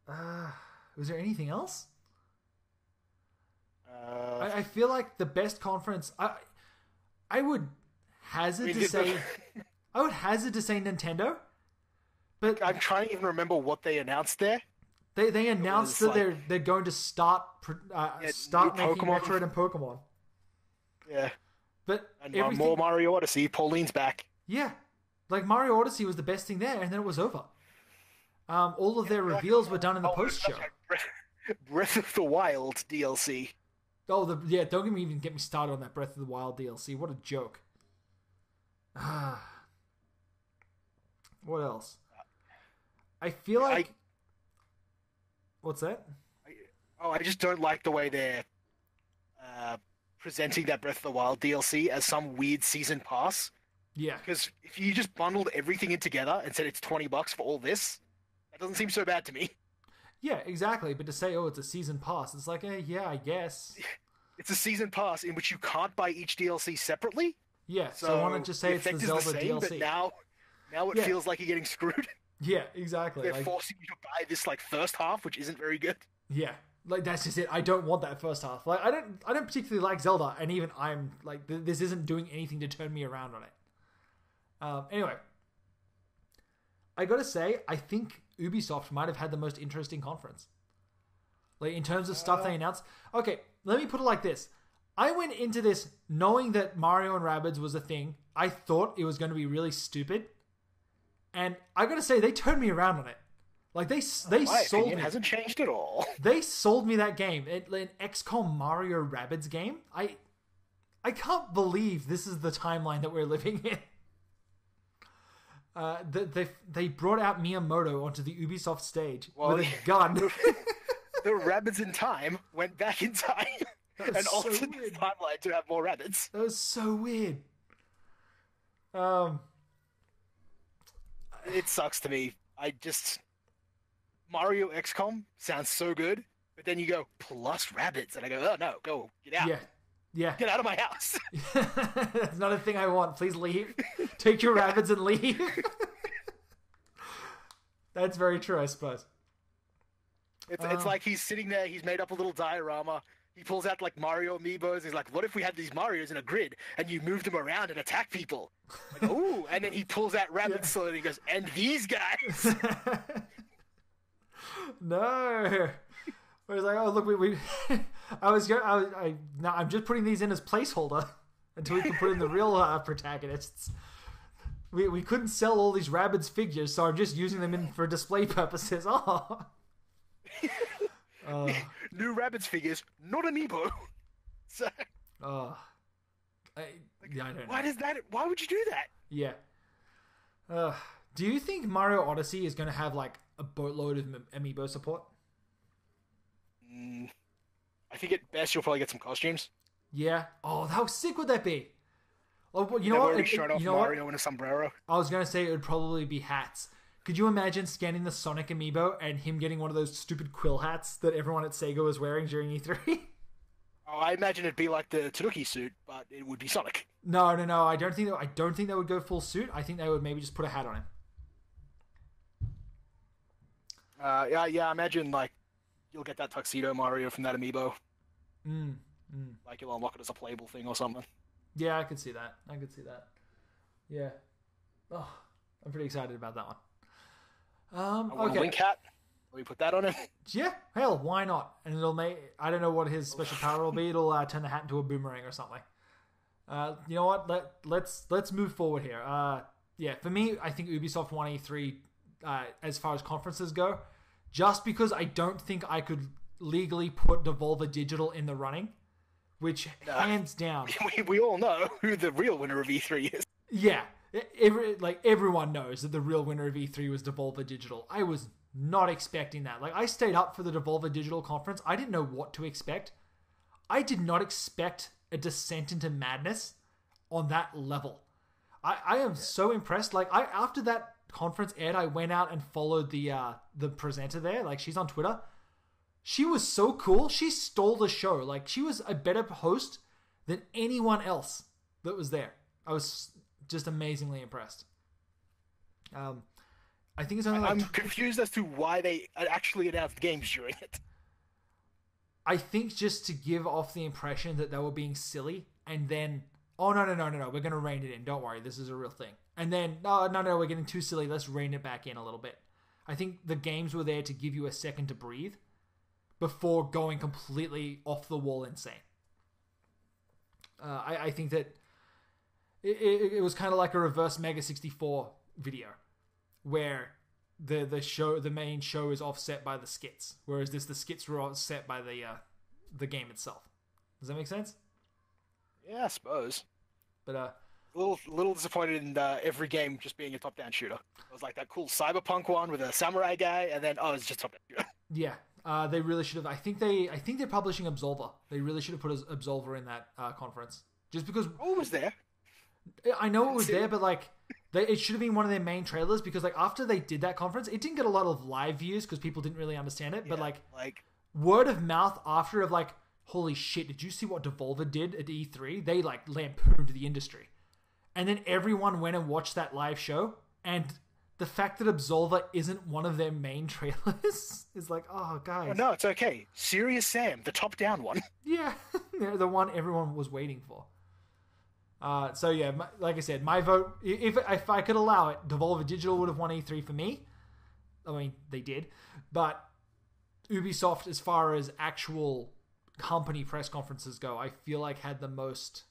Was there anything else? I feel like the best conference. I would hazard to say. I would hazard to say Nintendo, but I'm trying to even remember what they announced there. They announced that they're going to start making Metroid and Pokemon. Yeah, but and more Mario Odyssey. Pauline's back. Yeah, like Mario Odyssey was the best thing there, and then it was over. All of their reveals were done in the post show. Breath of the Wild DLC. Oh, don't even get me started on that Breath of the Wild DLC. What a joke. What else? I feel like... What's that? I just don't like the way they're presenting that Breath of the Wild DLC as some weird season pass. Yeah. Because if you just bundled everything in together and said it's $20 for all this, that doesn't seem so bad to me. Yeah, exactly. But to say, it's a season pass, it's like, yeah, I guess. It's a season pass in which you can't buy each DLC separately. Yeah, so why not just say it's the Zelda DLC? But now it feels like you're getting screwed. Yeah, exactly. They're forcing you to buy this first half, which isn't very good. Yeah, Like, that's just it. I don't want that first half. Like, I don't particularly like Zelda, and even I'm like, this isn't doing anything to turn me around on it. Anyway, I gotta say, I think Ubisoft might have had the most interesting conference. Like, in terms of stuff they announced. Okay, let me put it like this. I went into this knowing that Mario and Rabbids was a thing. I thought it was going to be really stupid. And I gotta say, they turned me around on it. Like, they sold me. It hasn't changed at all. They sold me that game. An XCOM Mario Rabbids game. I can't believe this is the timeline that we're living in. They brought out Miyamoto onto the Ubisoft stage with a gun. The Rabbids in time went back in time and altered the timeline to have more rabbits. That was so weird. It sucks to me. Mario XCOM sounds so good, but then you go plus rabbits, and I go, oh no, go get out. Yeah. Get out of my house. That's not a thing I want. Please leave. Take your rabbits and leave. That's very true, I suppose. It's like he's sitting there, he's made up a little diorama, he pulls out like Mario amiibos, he's like, what if we had these Marios in a grid and you move them around and attack people? Like, ooh, and then he pulls out rabbits slowly and he goes, and these guys. No. I was like, oh look, we I'm just putting these in as placeholder until we can put in the real protagonists. We couldn't sell all these Rabbids figures, so I'm just using them in for display purposes. New Rabbids figures, not amiibo. So, I don't know. Why would you do that? Yeah. Do you think Mario Odyssey is going to have like a boatload of amiibo support? I think at best you'll probably get some costumes. Yeah. Oh, how sick would that be? Oh, you know They've what? already showed off Mario in a sombrero. I was going to say it would probably be hats. Could you imagine scanning the Sonic amiibo and him getting one of those stupid quill hats that everyone at SEGA was wearing during E3? Oh, I imagine it'd be like the Tanuki suit, but it would be Sonic. No. I don't think they would go full suit. I think they would maybe just put a hat on him. Yeah. I imagine like you'll get that tuxedo Mario from that amiibo. Like you'll unlock it as a playable thing or something. Yeah, I could see that. Yeah. Oh, I'm pretty excited about that one. Okay. A wink hat. Will we put that on him? Yeah, hell, why not? And it'll make, I don't know what his special power will be. It'll turn the hat into a boomerang or something. You know what? Let's move forward here. Yeah, for me, I think Ubisoft won E3 as far as conferences go, just because I don't think I could legally put Devolver Digital in the running, which hands down. We all know who the real winner of E3 is. Yeah. Everyone knows that the real winner of E3 was Devolver Digital. I was not expecting that. Like, I stayed up for the Devolver Digital conference. I didn't know what to expect. I did not expect a descent into madness on that level. I am so impressed. Like, after that conference aired, I went out and followed the presenter there. Like, she's on Twitter. She was so cool. She stole the show. Like, she was a better host than anyone else that was there. I was just amazingly impressed. I think it's only I'm confused as to why they actually announced games during it. I think just to give off the impression that they were being silly, and then, oh, no, we're going to rein it in. Don't worry, this is a real thing. And then, no, we're getting too silly. Let's rein it back in a little bit. I think the games were there to give you a second to breathe before going completely off the wall insane. I think that it was kind of like a reverse Mega 64 video, where the main show is offset by the skits, whereas the skits were offset by the game itself. Does that make sense? Yeah, I suppose. But a little disappointed in every game just being a top-down shooter. It was like that cool cyberpunk one with a samurai guy, and then it's just top-down shooter. Yeah, they really should have. I think they're publishing Absolver. They really should have put Absolver in that conference, just because. Oh, it was there. I know it was there, but like, it should have been one of their main trailers, because like after they did that conference, it didn't get a lot of live views because people didn't really understand it. Yeah, but like word of mouth after of like, holy shit, did you see what Devolver did at E3? They like lampooned the industry, and then everyone went and watched that live show, and the fact that Absolver isn't one of their main trailers is like, oh, guys. Oh, no, it's okay. Serious Sam, the top-down one. Yeah, the one everyone was waiting for. So yeah, like I said, my vote, if I could allow it, Devolver Digital would have won E3 for me. I mean, they did. But Ubisoft, as far as actual company press conferences go, I feel like had the most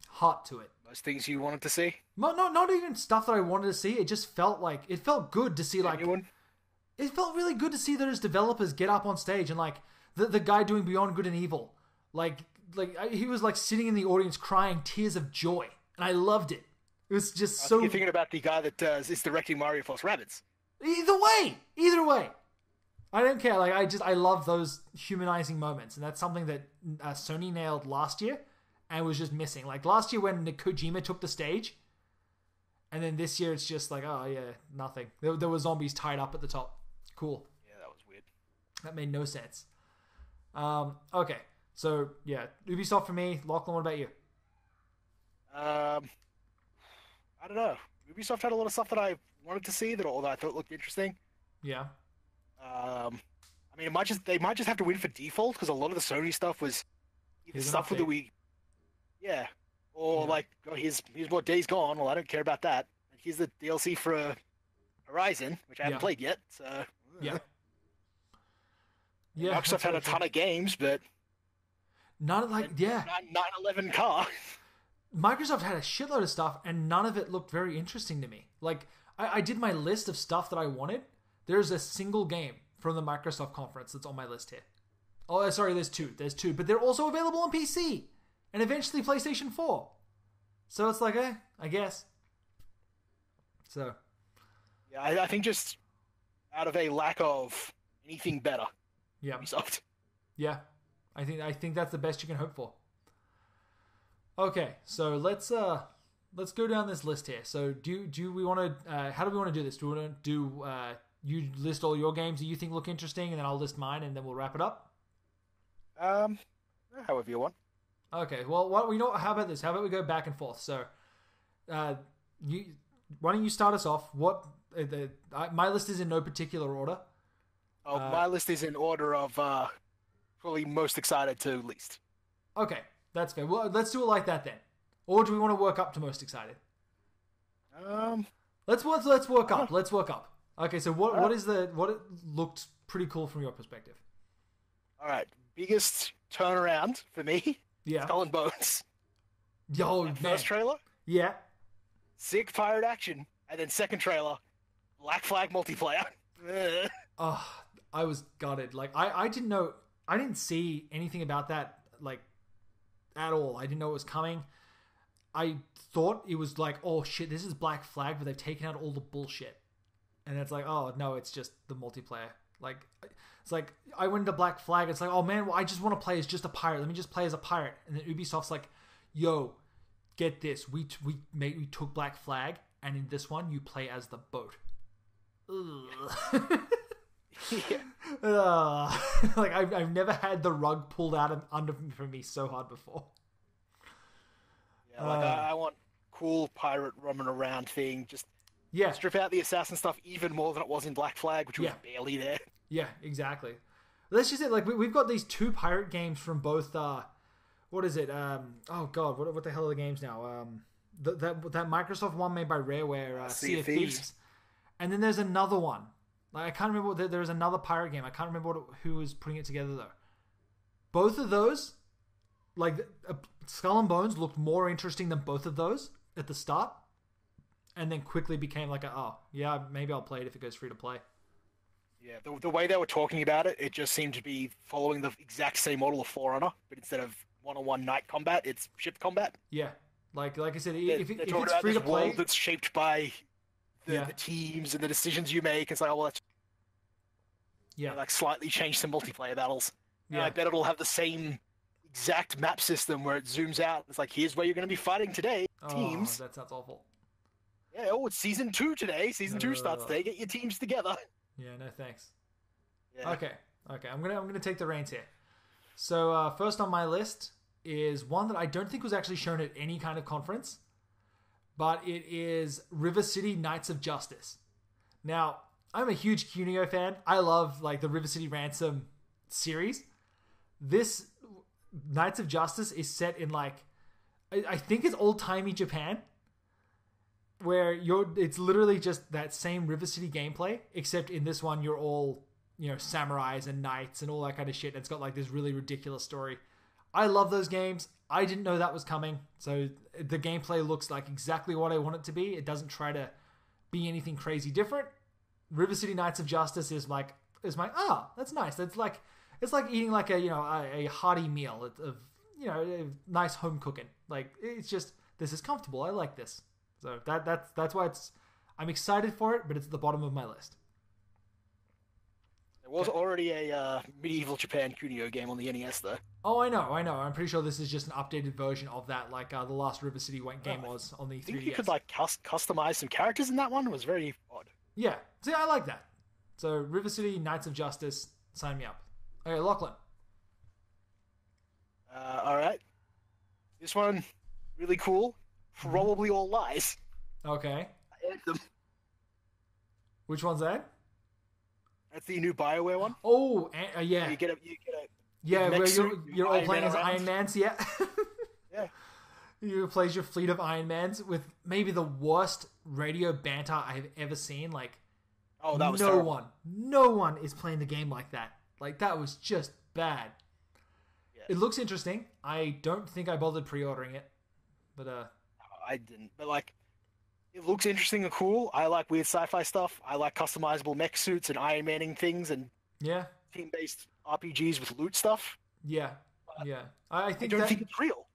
heart to it. Most things you wanted to see? Not even stuff that I wanted to see. It just felt like, it felt good to see Genuine? It felt really good to see those developers get up on stage and like the guy doing Beyond Good and Evil, he was like sitting in the audience crying tears of joy, and I loved it. It was just so. You're thinking about the guy that is directing Mario Plus Rabbids. Either way, I don't care. Like I love those humanizing moments, and that's something that Sony nailed last year and was just missing. Like last year when Kojima took the stage, and then this year it's just like, oh yeah, nothing. There were zombies tied up at the top. Cool. Yeah, that was weird. That made no sense. Okay, so yeah, Ubisoft for me. Lachlan, what about you? I don't know. Ubisoft had a lot of stuff that I wanted to see that I thought looked interesting. Yeah. I mean, they might just have to win for default because a lot of the Sony stuff was either stuff with the Wii. Yeah. Or like, oh, here's what Days Gone. Well, I don't care about that. And here's the DLC for Horizon, which I haven't played yet. So yeah. Microsoft had a ton of games, but none 911 car. Microsoft had a shitload of stuff, and none of it looked very interesting to me. Like, I did my list of stuff that I wanted. There's a single game from the Microsoft conference that's on my list here. Oh, sorry, there's two. But they're also available on PC, and eventually PlayStation 4. So it's like, I guess. So. Yeah, I think just out of a lack of anything better. Yeah. Ubisoft. Yeah. I think that's the best you can hope for. Okay, so let's go down this list here. So do we want to how do we want to do this? Do we want to do you list all your games that you think look interesting, and then I'll list mine, and then we'll wrap it up? However you want. Okay. Well, how about this? How about we go back and forth? So, why don't you start us off? What my list is in no particular order. Oh, my list is in order of probably most excited to least. Okay, that's fair. Well, let's do it like that then. Or do we want to work up to most excited? Let's work up. Let's work up. Okay, so what looked pretty cool from your perspective? All right, biggest turnaround for me. Yeah. Skull and Bones. Yo, man. First trailer. Yeah. Sick pirate action, and then second trailer, Black Flag multiplayer. Oh, I was gutted. Like I didn't know. I didn't see anything about that like at all. I didn't know it was coming. I thought it was like, oh shit, this is Black Flag, but they've taken out all the bullshit. And it's like, oh no, it's just the multiplayer. Like, it's like, I went into Black Flag, it's like, oh man, well, I just want to play as just a pirate. Let me just play as a pirate. And then Ubisoft's like, yo, get this. We took Black Flag, and in this one, you play as the boat. Like, I've never had the rug pulled out under from me so hard before. Yeah, like I want cool pirate roaming around thing. Just strip out the assassin stuff even more than it was in Black Flag, which was barely there. Yeah, exactly. Let's just say, like, we've got these two pirate games from both. What is it? Oh god, what the hell are the games now? That Microsoft one made by Rareware, Sea of Thieves. And then there's another one. Like, I can't remember. There's another pirate game. I can't remember who was putting it together though. Both of those, like Skull and Bones, looked more interesting than both of those at the start, and then quickly became like, maybe I'll play it if it goes free to play. Yeah, the way they were talking about it, it just seemed to be following the exact same model of For Honor, but instead of one-on-one night combat, it's ship combat. Yeah, like I said, if it's about free to play, world that's shaped by the teams and the decisions you make. It's like, oh well, that's like slightly change some multiplayer battles. Yeah, I bet it'll have the same exact map system where it zooms out. It's like, here's where you're going to be fighting today, teams. That sounds awful. Yeah, it's season 2 today. Season 2 starts today. Get your teams together. Yeah, no thanks. Yeah. Okay. I'm gonna take the reins here. So first on my list is one that I don't think was actually shown at any kind of conference, but it is River City Knights of Justice. Now, I'm a huge Cuneo fan. I love like the River City Ransom series. This Knights of Justice is set in like, I think it's old-timey Japan, where it's literally just that same River City gameplay, except in this one you're all, samurais and knights and all that kind of shit. It's got like this really ridiculous story. I love those games. I didn't know that was coming, so the gameplay looks like exactly what I want it to be. It doesn't try to be anything crazy different. River City Knights of Justice is that's nice. It's like eating like a hearty meal of nice home cooking. Like, it's just, this is comfortable. I like this. So that's why I'm excited for it, but it's at the bottom of my list. There was already a medieval Japan Cuneo game on the NES, though. Oh, I know. I'm pretty sure this is just an updated version of that, like the last River City game was on the 3DS. I think you could like customize some characters in that one. It was very odd. Yeah, see, I like that. So River City Knights of Justice, sign me up. Okay, Lachlan. All right. This one, really cool. Probably all lies. Okay. Anthem. Which one's that? That's the new BioWare one. Oh, yeah. You get a where suit, you're all playing as Iron Mans, yeah. Yeah. You plays your fleet of Iron Mans with maybe the worst radio banter I've ever seen. Like, that was terrible. No one is playing the game like that. Like, that was just bad. Yeah. It looks interesting. I don't think I bothered pre-ordering it, but I didn't. But like, it looks interesting and cool. I like weird sci-fi stuff. I like customizable mech suits and Iron Manning things and team-based RPGs with loot stuff. Yeah, yeah. I don't think it's real.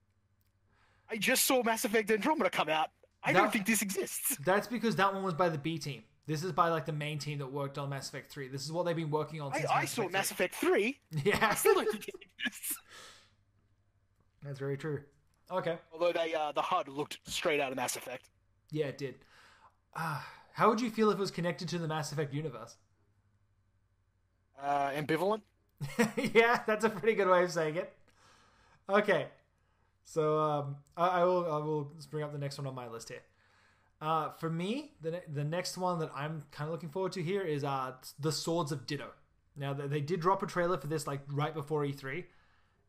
I just saw Mass Effect Andromeda come out. I don't think this exists. That's because that one was by the B team. This is by like the main team that worked on Mass Effect 3. This is what they've been working on since I saw Mass Effect 3. Yeah. I still don't think it exists. That's very true. Okay. Although the HUD looked straight out of Mass Effect. Yeah, it did. How would you feel if it was connected to the Mass Effect universe? Ambivalent? Yeah, that's a pretty good way of saying it. Okay. So I will bring up the next one on my list here. For me, the next one that I'm kind of looking forward to here is the Swords of Ditto. Now, they did drop a trailer for this like right before E3.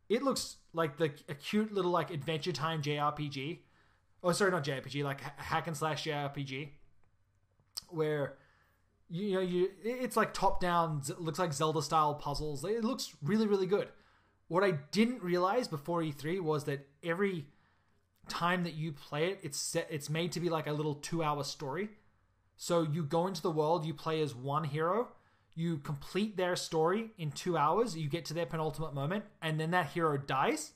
It looks like a cute little like Adventure Time JRPG. Oh, sorry, not JRPG, like hack and slash JRPG, where it's like top down. Looks like Zelda style puzzles. It looks really, really good. What I didn't realize before E3 was that every time that you play it, it's made to be like a little 2-hour story. So you go into the world, you play as one hero, you complete their story in 2 hours, you get to their penultimate moment, and then that hero dies.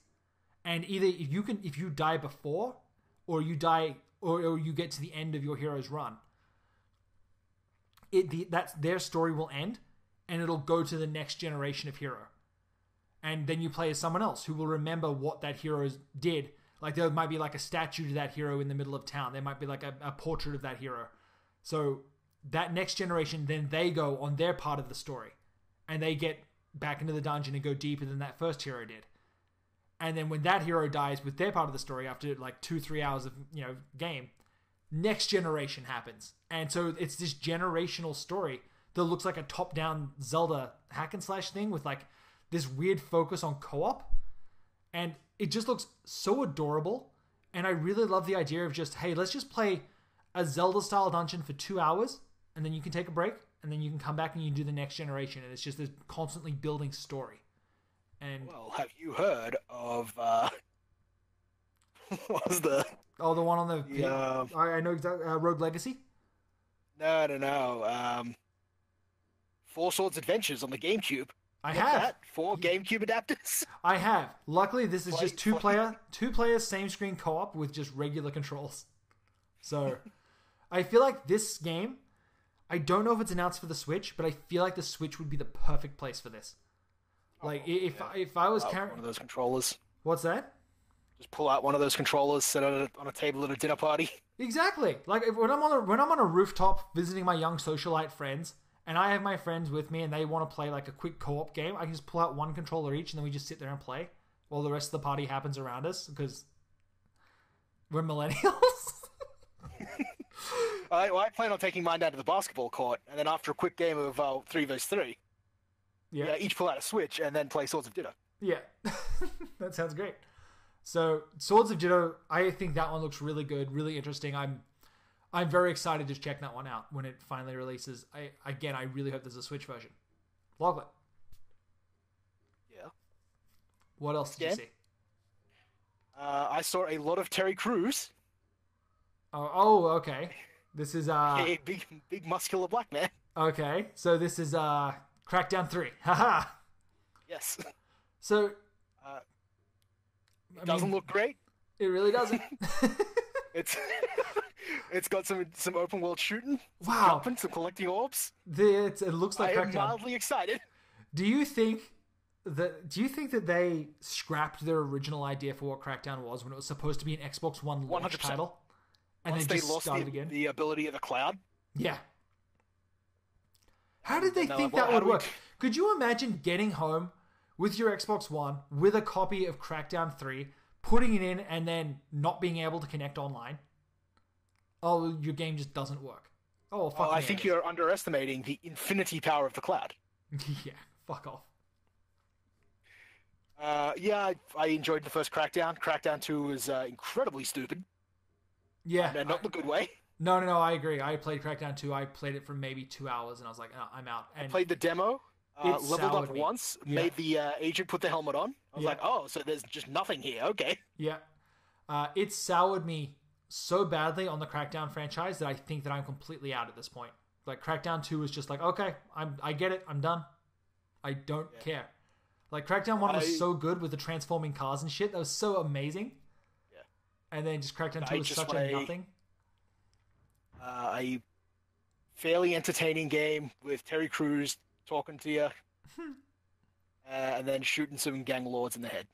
And either if you die before, or you die, or you get to the end of your hero's run, that's their story will end, and it'll go to the next generation of hero. And then you play as someone else who will remember what that hero did. Like, there might be like a statue to that hero in the middle of town. There might be like a portrait of that hero. So that next generation, then they go on their part of the story. And they get back into the dungeon and go deeper than that first hero did. And then when that hero dies with their part of the story after like 2-3 hours of game, next generation happens. And so it's this generational story that looks like a top-down Zelda hack and slash thing with like this weird focus on co-op. And it just looks so adorable. And I really love the idea of just, hey, let's just play a Zelda-style dungeon for 2 hours, and then you can take a break, and then you can come back and you can do the next generation. And it's just this constantly building story. And well, have you heard of what was the the one on the I know exactly, Rogue Legacy? No. Four Swords Adventures on the GameCube. I have that? 4 GameCube adapters. I have. Luckily, this is just two players, same screen co-op with just regular controls. So, I feel like this game, I don't know if it's announced for the Switch, but I feel like the Switch would be the perfect place for this. Like, if I was carrying one of those controllers. What's that? Just pull out one of those controllers, sit on a table at a dinner party. Exactly. Like, when I'm on a rooftop visiting my young socialite friends, and I have my friends with me and they want to play like a quick co-op game, I can just pull out one controller each and then we just sit there and play while the rest of the party happens around us because we're millennials. I plan on taking mine down to the basketball court, and then after a quick game of 3 vs 3, Yeah. each pull out a Switch and then play Swords of Ditto. Yeah. That sounds great. So, Swords of Ditto, I think that one looks really good, really interesting. I'm very excited to check that one out when it finally releases. I really hope there's a Switch version. Loglet. Yeah. What else did you see? I saw a lot of Terry Crews. Oh, okay. This is A big muscular black man. okay. So this is Crackdown 3. Haha. Yes. So it doesn't look great. It really doesn't. It's got some open world shooting. Some Wow. jumping, some collecting orbs. It looks like I am Crackdown. mildly excited. Do you think that they scrapped their original idea for what Crackdown was when it was supposed to be an Xbox One launch 100%. title? And Once then they just lost started again? the ability of the cloud. Yeah. How did they they're think like, well, that how would do we- work? Could you imagine getting home with your Xbox One with a copy of Crackdown 3, putting it in, and then not being able to connect online? Oh, your game just doesn't work. Oh, fuck I me, think guess. you're underestimating the infinity power of the cloud. Yeah, fuck off. Yeah, I enjoyed the first Crackdown. Crackdown 2 was incredibly stupid. Yeah. And not the good way. No, I agree. I played Crackdown 2. I played it for maybe 2 hours, and I was like, oh, I'm out. And Played the demo. It Leveled soured up me. once. Yeah. Made the agent put the helmet on. I was Yeah. like, oh, so there's just nothing here. Okay. yeah, it soured me so badly on the Crackdown franchise that I think that I'm completely out at this point. Like, Crackdown 2 is just like, okay, I get it. I'm done. I don't care. Like, Crackdown 1 was so good with the transforming cars and shit. That was so amazing. Yeah. And then just Crackdown 2 was just such want a nothing. A fairly entertaining game with Terry Crews talking to you. And then shooting some gang lords in the head.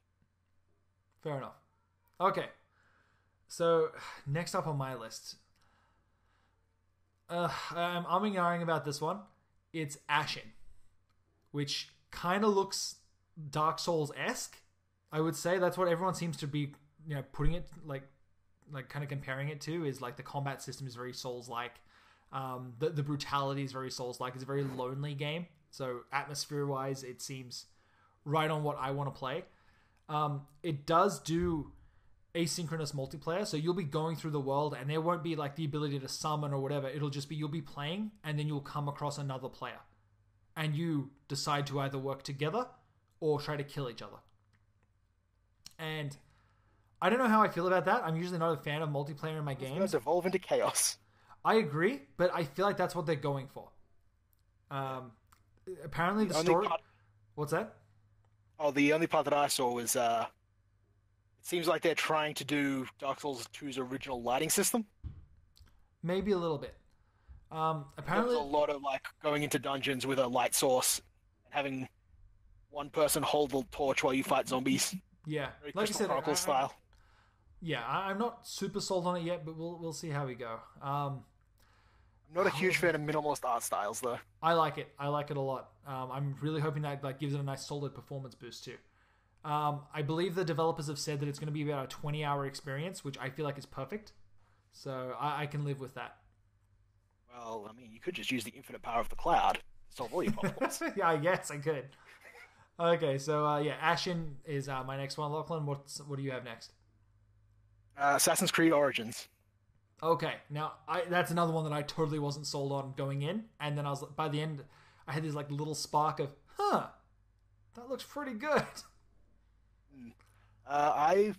Fair enough. Okay. So, next up on my list. I'm umming about this one. It's Ashen, which kind of looks Dark Souls-esque. I would say that's what everyone seems to be, putting it like kind of comparing it to, is like the combat system is very Souls-like. The brutality is very Souls-like. It's a very lonely game. So atmosphere-wise, it seems right on what I want to play. It does do asynchronous multiplayer, so you'll be going through the world and there won't be like the ability to summon or whatever. It'll just be you'll be playing and then you'll come across another player and you decide to either work together or try to kill each other. And I don't know how I feel about that. I'm usually not a fan of multiplayer in my It's games. going to evolve into chaos. I agree, but I feel like that's what they're going for. Apparently the story... What's that? Oh, the only part that I saw was it seems like they're trying to do Dark Souls 2's original lighting system. Maybe a little bit. Apparently, There's a lot of like going into dungeons with a light source and having one person hold the torch while you fight zombies. yeah, Very like I Crystal said, Chronicles style. I'm not super sold on it yet, but we'll see how we go. I'm not a huge fan of minimalist art styles though. I like it. I like it a lot. I'm really hoping that gives it a nice solid performance boost too. I believe the developers have said that it's going to be about a 20-hour experience, which I feel like is perfect. So I can live with that. Well, I mean, you could just use the infinite power of the cloud to solve all your problems. Yeah, I guess I could. Okay, so Ashen is my next one. Lachlan, what do you have next? Assassin's Creed Origins. Okay, now that's another one that I totally wasn't sold on going in, and then I was by the end, I had this like little spark of, that looks pretty good. I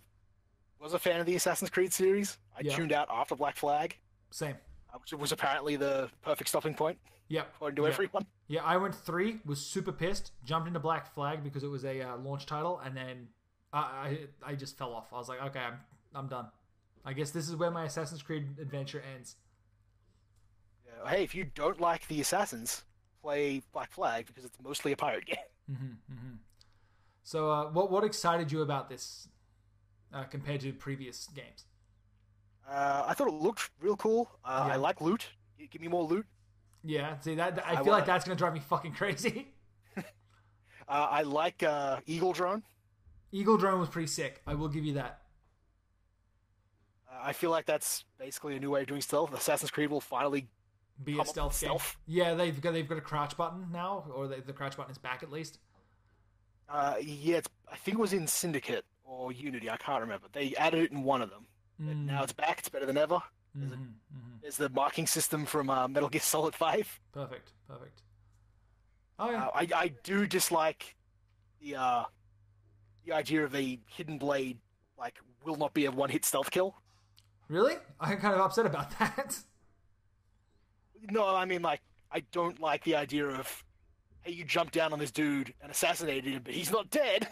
was a fan of the Assassin's Creed series. I tuned out after Black Flag, Same. which was apparently the perfect stopping point, Yep. according to everyone. Yeah, I went 3, was super pissed, jumped into Black Flag because it was a launch title, and then I just fell off. I was like, okay, I'm done. I guess this is where my Assassin's Creed adventure ends. Yeah, hey, if you don't like the Assassins, play Black Flag because it's mostly a pirate game. So, what excited you about this compared to previous games? I thought it looked real cool. I like loot. Give me more loot. Yeah, see that I feel like that's gonna drive me fucking crazy. I like Eagle Drone. Eagle Drone was pretty sick. I will give you that. I feel like that's basically a new way of doing stealth. Assassin's Creed will finally Be come a up stealth with game. stealth. Yeah, they've got a crouch button now, or the crouch button is back at least. Yeah, I think it was in Syndicate or Unity. I can't remember. They added it in one of them. But now it's back. It's better than ever. There's the marking system from Metal Gear Solid 5. Perfect. Oh yeah. I do dislike the idea of a hidden blade like will not be a one-hit stealth kill. Really? I'm kind of upset about that. No, I mean like I don't like the idea of hey, you jumped down on this dude and assassinated him, but he's not dead.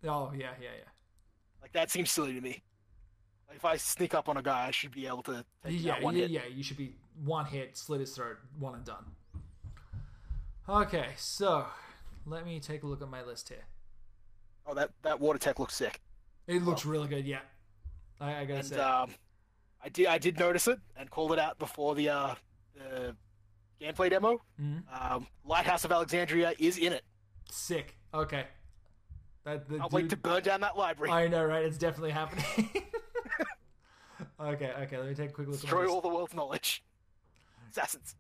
Oh yeah. Like that seems silly to me. Like, if I sneak up on a guy, I should be able to take him out one hit. Yeah, you should be one hit, slit his throat, one and done. Okay, so let me take a look at my list here. Oh, that water tech looks sick. It looks really good, yeah. I gotta say. I did notice it and called it out before the gameplay demo. Lighthouse of Alexandria is in it. Sick. Okay. I'll wait to burn down that library. I know, right? It's definitely happening. Okay. Let me take a quick look. Destroy all the world's knowledge. Assassins.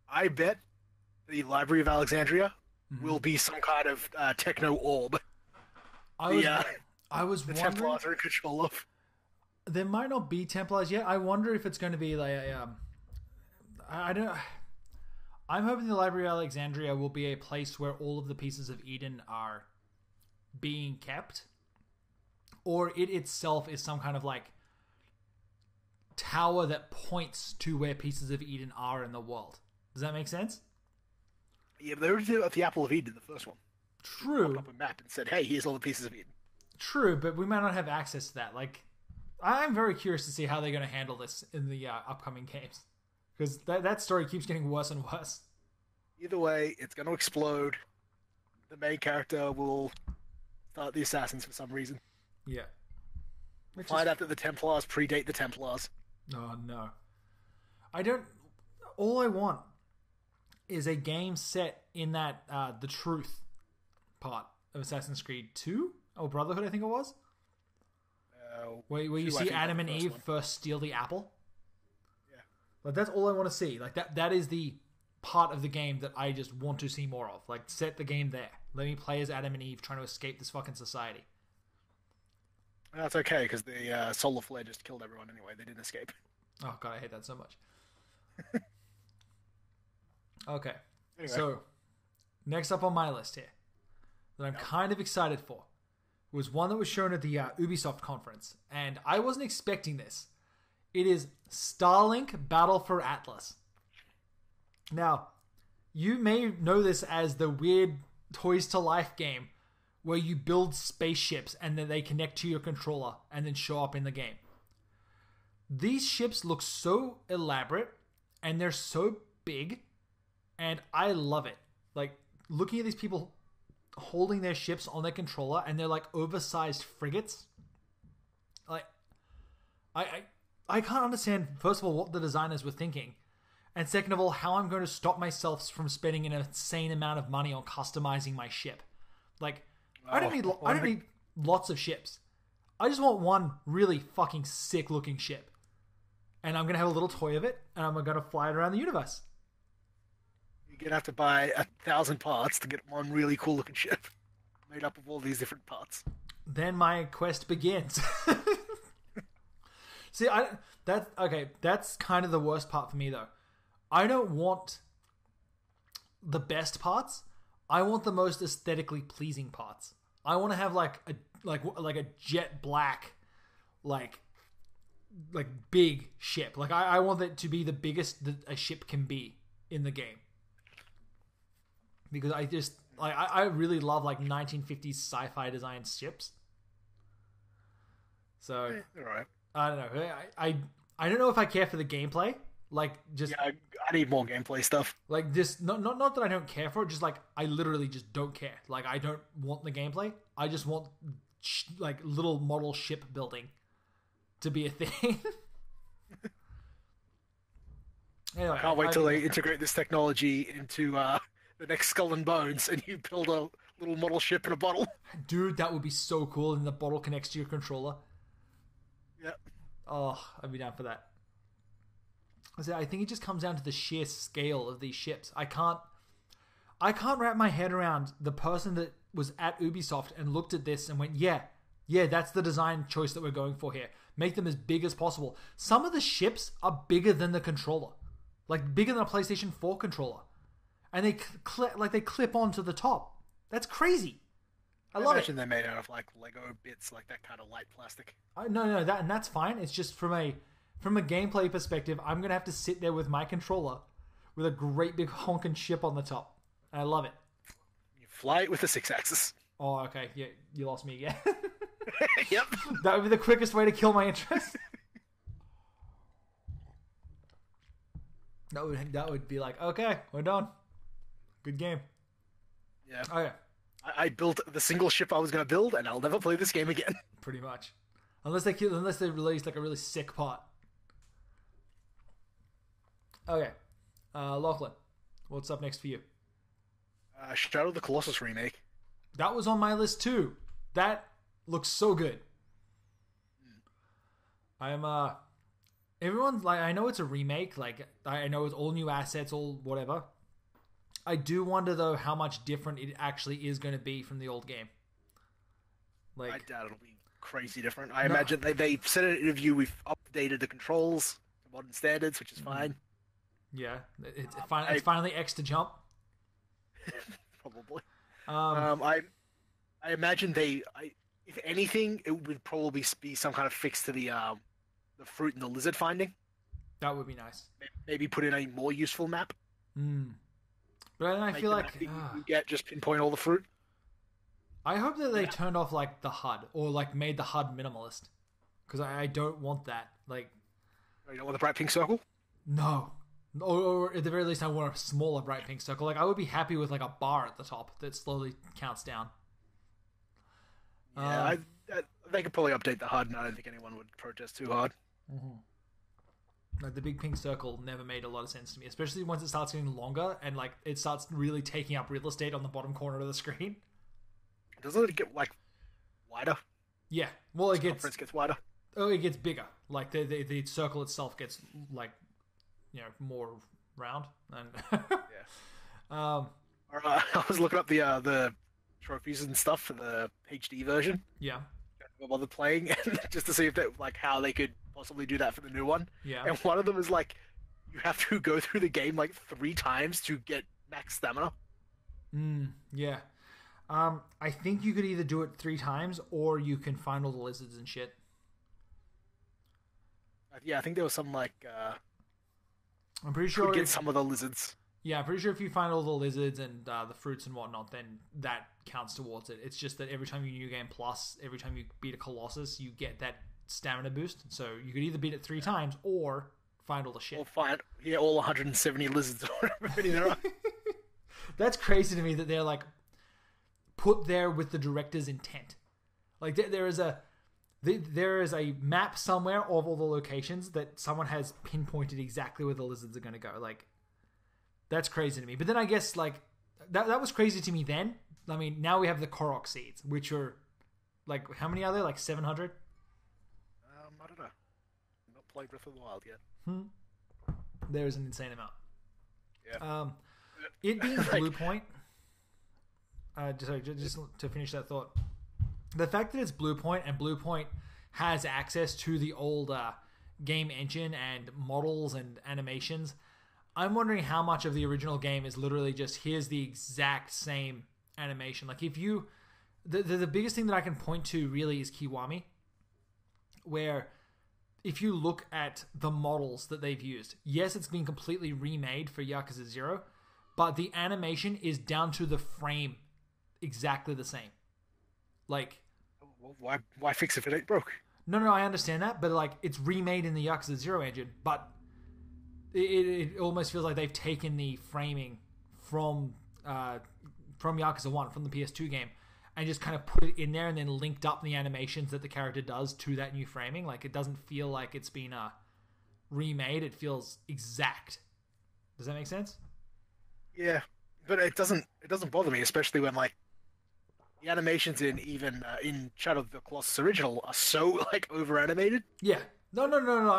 I bet the Library of Alexandria will be some kind of techno orb. I was the wondering, Templars are in control of. There might not be Templars yet. I wonder if it's going to be like I don't. I'm hoping the Library of Alexandria will be a place where all of the pieces of Eden are being kept, or it itself is some kind of like tower that points to where pieces of Eden are in the world. Does that make sense? Yeah, but they already did it with the Apple of Eden, the first one. True. Popped up a map and said, "Hey, here's all the pieces of Eden." True, but we might not have access to that. Like, I'm very curious to see how they're going to handle this in the upcoming games, because that story keeps getting worse and worse. Either way, it's going to explode. The main character will start the assassins for some reason. Yeah. Find out that the Templars predate the Templars. Oh, no. All I want is a game set in that, the truth part of Assassin's Creed 2? Or Brotherhood, I think it was? Where you see Adam and Eve first steal the apple? Yeah. Like, that's all I want to see. Like, that is the part of the game that I just want to see more of. Like, set the game there. Let me play as Adam and Eve trying to escape this fucking society. That's okay, because the solar flare just killed everyone anyway. They didn't escape. Oh, God, I hate that so much. Okay. Anyway. So, next up on my list here, that I'm kind of excited for, was one that was shown at the Ubisoft conference, and I wasn't expecting this. It is Starlink Battle for Atlas. Now, you may know this as the weird Toys to Life game where you build spaceships and then they connect to your controller and then show up in the game. These ships look so elaborate and they're so big, and I love it. Like, looking at these people holding their ships on their controller and they're like oversized frigates. Like, I can't understand, first of all, what the designers were thinking, and second of all, how I'm going to stop myself from spending an insane amount of money on customizing my ship. Like, I don't need lots of ships. I just want one really fucking sick looking ship. And I'm going to have a little toy of it, and I'm going to fly it around the universe. You're going to have to buy 1,000 parts to get one really cool looking ship made up of all these different parts. Then my quest begins. See, that's kind of the worst part for me, though. I don't want the best parts. I want the most aesthetically pleasing parts. I want to have like a jet black, like big ship. Like, I want it to be the biggest that a ship can be in the game. Because I really love like 1950s sci-fi designed ships. So All right. I don't know. I don't know if I care for the gameplay. Like, just I need more gameplay stuff. like this. Not that I don't care for it. Just like, I literally just don't care. Like, I don't want the gameplay. I just want like little model ship building to be a thing. Anyway, I can't wait till they integrate this technology into the next Skull and Bones, and you build a little model ship in a bottle. Dude, that would be so cool. And the bottle connects to your controller. Yeah. Oh, I'd be down for that. I think it just comes down to the sheer scale of these ships. I can't wrap my head around the person that was at Ubisoft and looked at this and went, yeah, that's the design choice that we're going for here. Make them as big as possible. Some of the ships are bigger than the controller. Like, bigger than a PlayStation 4 controller. And they clip onto the top. That's crazy. I love it. They're made out of, like, Lego bits, like that kind of light plastic. No, that's fine. It's just from a gameplay perspective, I'm going to have to sit there with my controller with a great big honking ship on the top. And I love it. You fly it with a 6-axis. Oh, okay. Yeah, you lost me again. Yep. That would be the quickest way to kill my interest. That would be like, okay, we're done. Good game. Yeah. Okay. I built the single ship I was going to build, and I'll never play this game again. Pretty much. Unless they release like a really sick part. Okay. Lachlan, what's up next for you? Shadow of the Colossus remake. That was on my list too. That looks so good. Everyone's like, I know it's a remake, like I know it's all new assets, all whatever. I do wonder though how much different it actually is going to be from the old game. Like, I doubt it'll be crazy different. I imagine they said in an interview we've updated the controls to modern standards, which is fine. Yeah, it's finally X to jump. Probably. I imagine if anything, it would probably be some kind of fix to the fruit and the lizard finding. That would be nice. Maybe put in a more useful map. But then I feel like you get just pinpoint all the fruit. I hope that they turned off like the HUD or like made the HUD minimalist, because I don't want that. Like, you don't want the bright pink circle? No. Or at the very least, I want a smaller bright pink circle. Like, I would be happy with like a bar at the top that slowly counts down. Yeah, they could probably update the HUD, and I don't think anyone would protest too hard. Like, the big pink circle never made a lot of sense to me, especially once it starts getting longer and like it starts really taking up real estate on the bottom corner of the screen. Doesn't it get like wider? Yeah, well, it gets wider. Oh, it gets bigger. Like the circle itself gets like, you know, more round. And yeah. I was looking up the trophies and stuff for the HD version. Yeah. Don't bother playing just to see if that, like, how they could possibly do that for the new one. Yeah. And one of them is like you have to go through the game like 3 times to get max stamina. Yeah. I think you could either do it 3 times or you can find all the lizards and shit. Yeah, I think there was some like I'm pretty sure get some of the lizards. Yeah, I'm pretty sure if you find all the lizards and the fruits and whatnot, then that counts towards it. It's just that every time you New Game Plus, every time you beat a Colossus, you get that stamina boost. So you could either beat it 3 times or find all the shit. Or find all 170 lizards or whatever there are. That's crazy to me that they're like put there with the director's intent. Like there is a map somewhere of all the locations that someone has pinpointed exactly where the lizards are going to go. Like, that's crazy to me. But then I guess like that was crazy to me then. I mean, now we have the Korok seeds, which are like, how many are there? Like 700? I don't know. I'm not playing Breath of the Wild yet. There is an insane amount. Yeah. It being Blue Point. Just to finish that thought, the fact that it's Blue Point and Blue Point has access to the old game engine and models and animations, I'm wondering how much of the original game is literally just here's the exact same animation. Like, if you the biggest thing that I can point to really is Kiwami, where if you look at the models that they've used, yes, it's been completely remade for Yakuza 0, but the animation is down to the frame exactly the same. Like, well, why fix it if it ain't broke? No, I understand that, but like, it's remade in the Yakuza 0 engine, but it almost feels like they've taken the framing from Yakuza 1, from the PS2 game, and just kind of put it in there and then linked up the animations that the character does to that new framing. Like, it doesn't feel like it's been remade. It feels exact. Does that make sense? Yeah, but it doesn't bother me, especially when, like, the animations in Shadow of the Colossus original are so like over animated. Yeah. No.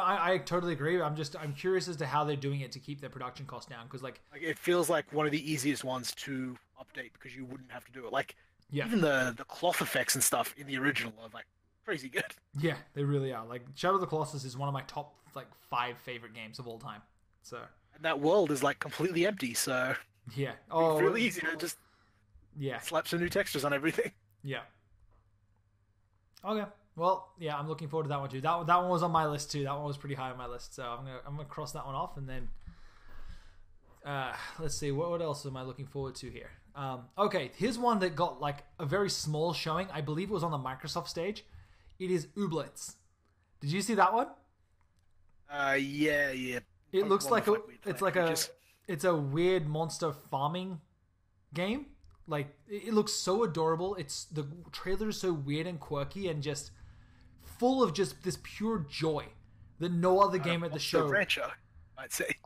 I totally agree. I'm curious as to how they're doing it to keep their production costs down because Like it feels like one of the easiest ones to update because you wouldn't have to do it. Like yeah. even the cloth effects and stuff in the original are like crazy good. Yeah, they really are. Like Shadow of the Colossus is one of my top like 5 favorite games of all time. So And that world is like completely empty, so yeah. it's really easy to just yeah. slap some new textures on everything. Yeah. Okay. Well, yeah, I'm looking forward to that one too. That one was on my list too. That one was pretty high on my list. So I'm gonna cross that one off, and then let's see what else am I looking forward to here. Okay, here's one that got like a very small showing. I believe it was on the Microsoft stage. It is Ooblets. Did you see that one? Yeah. It looks like it's a weird monster farming game. Like it looks so adorable. The trailer is so weird and quirky and just full of just this pure joy that no other game at the show. Rancher, I'd say.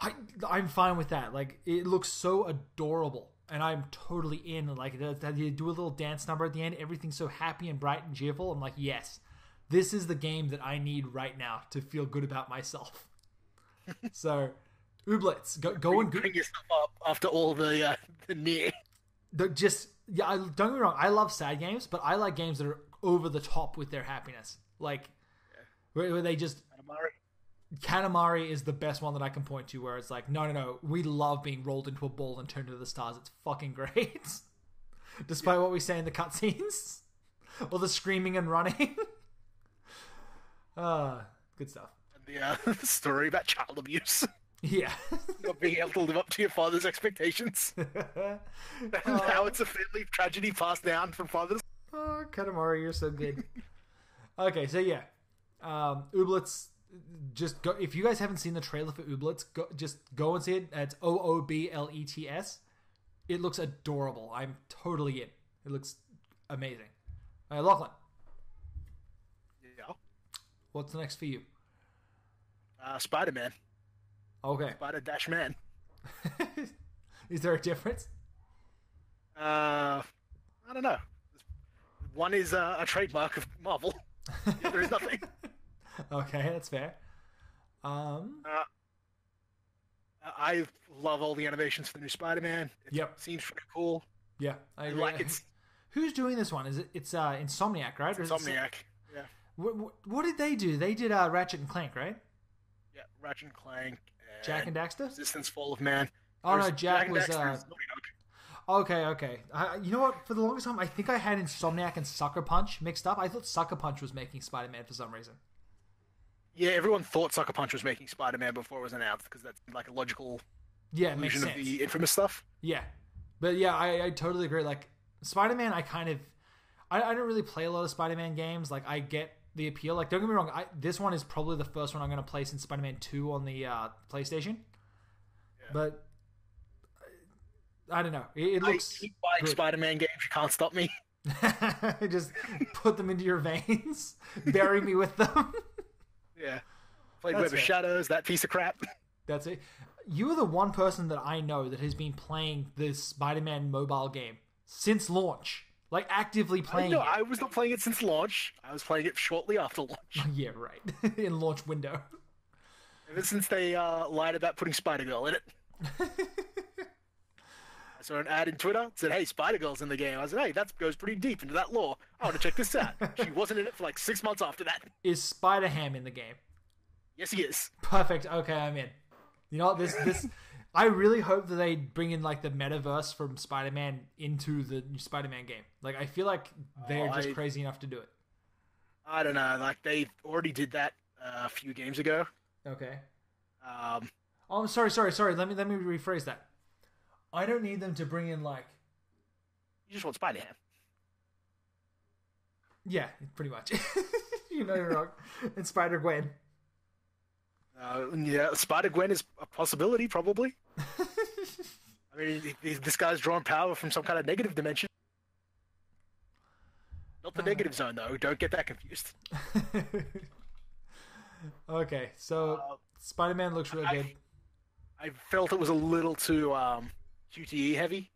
I'm fine with that. Like it looks so adorable, and I'm totally in. Like you do a little dance number at the end. Everything's so happy and bright and cheerful. I'm like, yes, this is the game that I need right now to feel good about myself. So, Ooblets, go and bring yourself up after all the near. Don't get me wrong. I love sad games, but I like games that are over the top with their happiness. Like where they just Katamari is the best one that I can point to. Where it's like, no, we love being rolled into a ball and turned to the stars. It's fucking great, despite what we say in the cutscenes or the screaming and running. Good stuff. And the story about child abuse. Yeah. Not being able to live up to your father's expectations. And now it's a family tragedy passed down from fathers. Oh, Katamari, you're so good. Okay, so yeah. Ooblets, just go. If you guys haven't seen the trailer for Ooblets, go and see it. It's Ooblets. It looks adorable. I'm totally in. It looks amazing. Lachlan. Yeah. What's next for you? Spider-Man. Okay. Spider-Man. Is there a difference? I don't know. One is a trademark of Marvel. The other is nothing. Okay, that's fair. I love all the animations for the new Spider-Man. It seems pretty cool. Yeah, I like it. Who's doing this one? It's Insomniac, right? Insomniac. Yeah. What did they do? They did Ratchet and Clank, right? Yeah, Ratchet and Clank. Jack and Daxter? Resistance Fall of Man. Oh no, Jack was. Okay. You know what? For the longest time, I think I had Insomniac and Sucker Punch mixed up. I thought Sucker Punch was making Spider-Man for some reason. Yeah, everyone thought Sucker Punch was making Spider-Man before it was announced because that's like a logical conclusion of the Infamous stuff. Yeah, but yeah, I totally agree. Like Spider-Man, I don't really play a lot of Spider-Man games. Like I get the appeal. Like don't get me wrong, this one is probably the first one I'm going to play since Spider-Man 2 on the PlayStation. Yeah. But I don't know. It looks. I keep buying Spider-Man games. You can't stop me. Just put them into your veins. Bury me with them. Yeah. Played Web of Shadows, that piece of crap. That's it. You are the one person that I know that has been playing this Spider-Man mobile game since launch. Like, actively playing it. I was not playing it since launch. I was playing it shortly after launch. Yeah, right. In launch window. Ever since they lied about putting Spider-Girl in it. I saw an ad in Twitter that said, hey, Spider-Girl's in the game. I said, hey, that goes pretty deep into that lore. I want to check this out. She wasn't in it for like 6 months after that. Is Spider-Ham in the game? Yes, he is. Perfect. Okay, I'm in. You know what? This I really hope that they bring in like the metaverse from Spider-Man into the new Spider-Man game. Like, I feel like they're just crazy enough to do it. I don't know. Like, they already did that a few games ago. Okay. Oh, sorry. Let me rephrase that. I don't need them to bring in like. You just want Spider-Ham. Yeah, pretty much. You know you're wrong. And Spider-Gwen. Yeah, Spider-Gwen is a possibility, probably. I mean, this guy's drawing power from some kind of negative dimension. Not the negative zone, though. Don't get that confused. Okay, so Spider-Man looks really good. I felt it was a little too QTE heavy.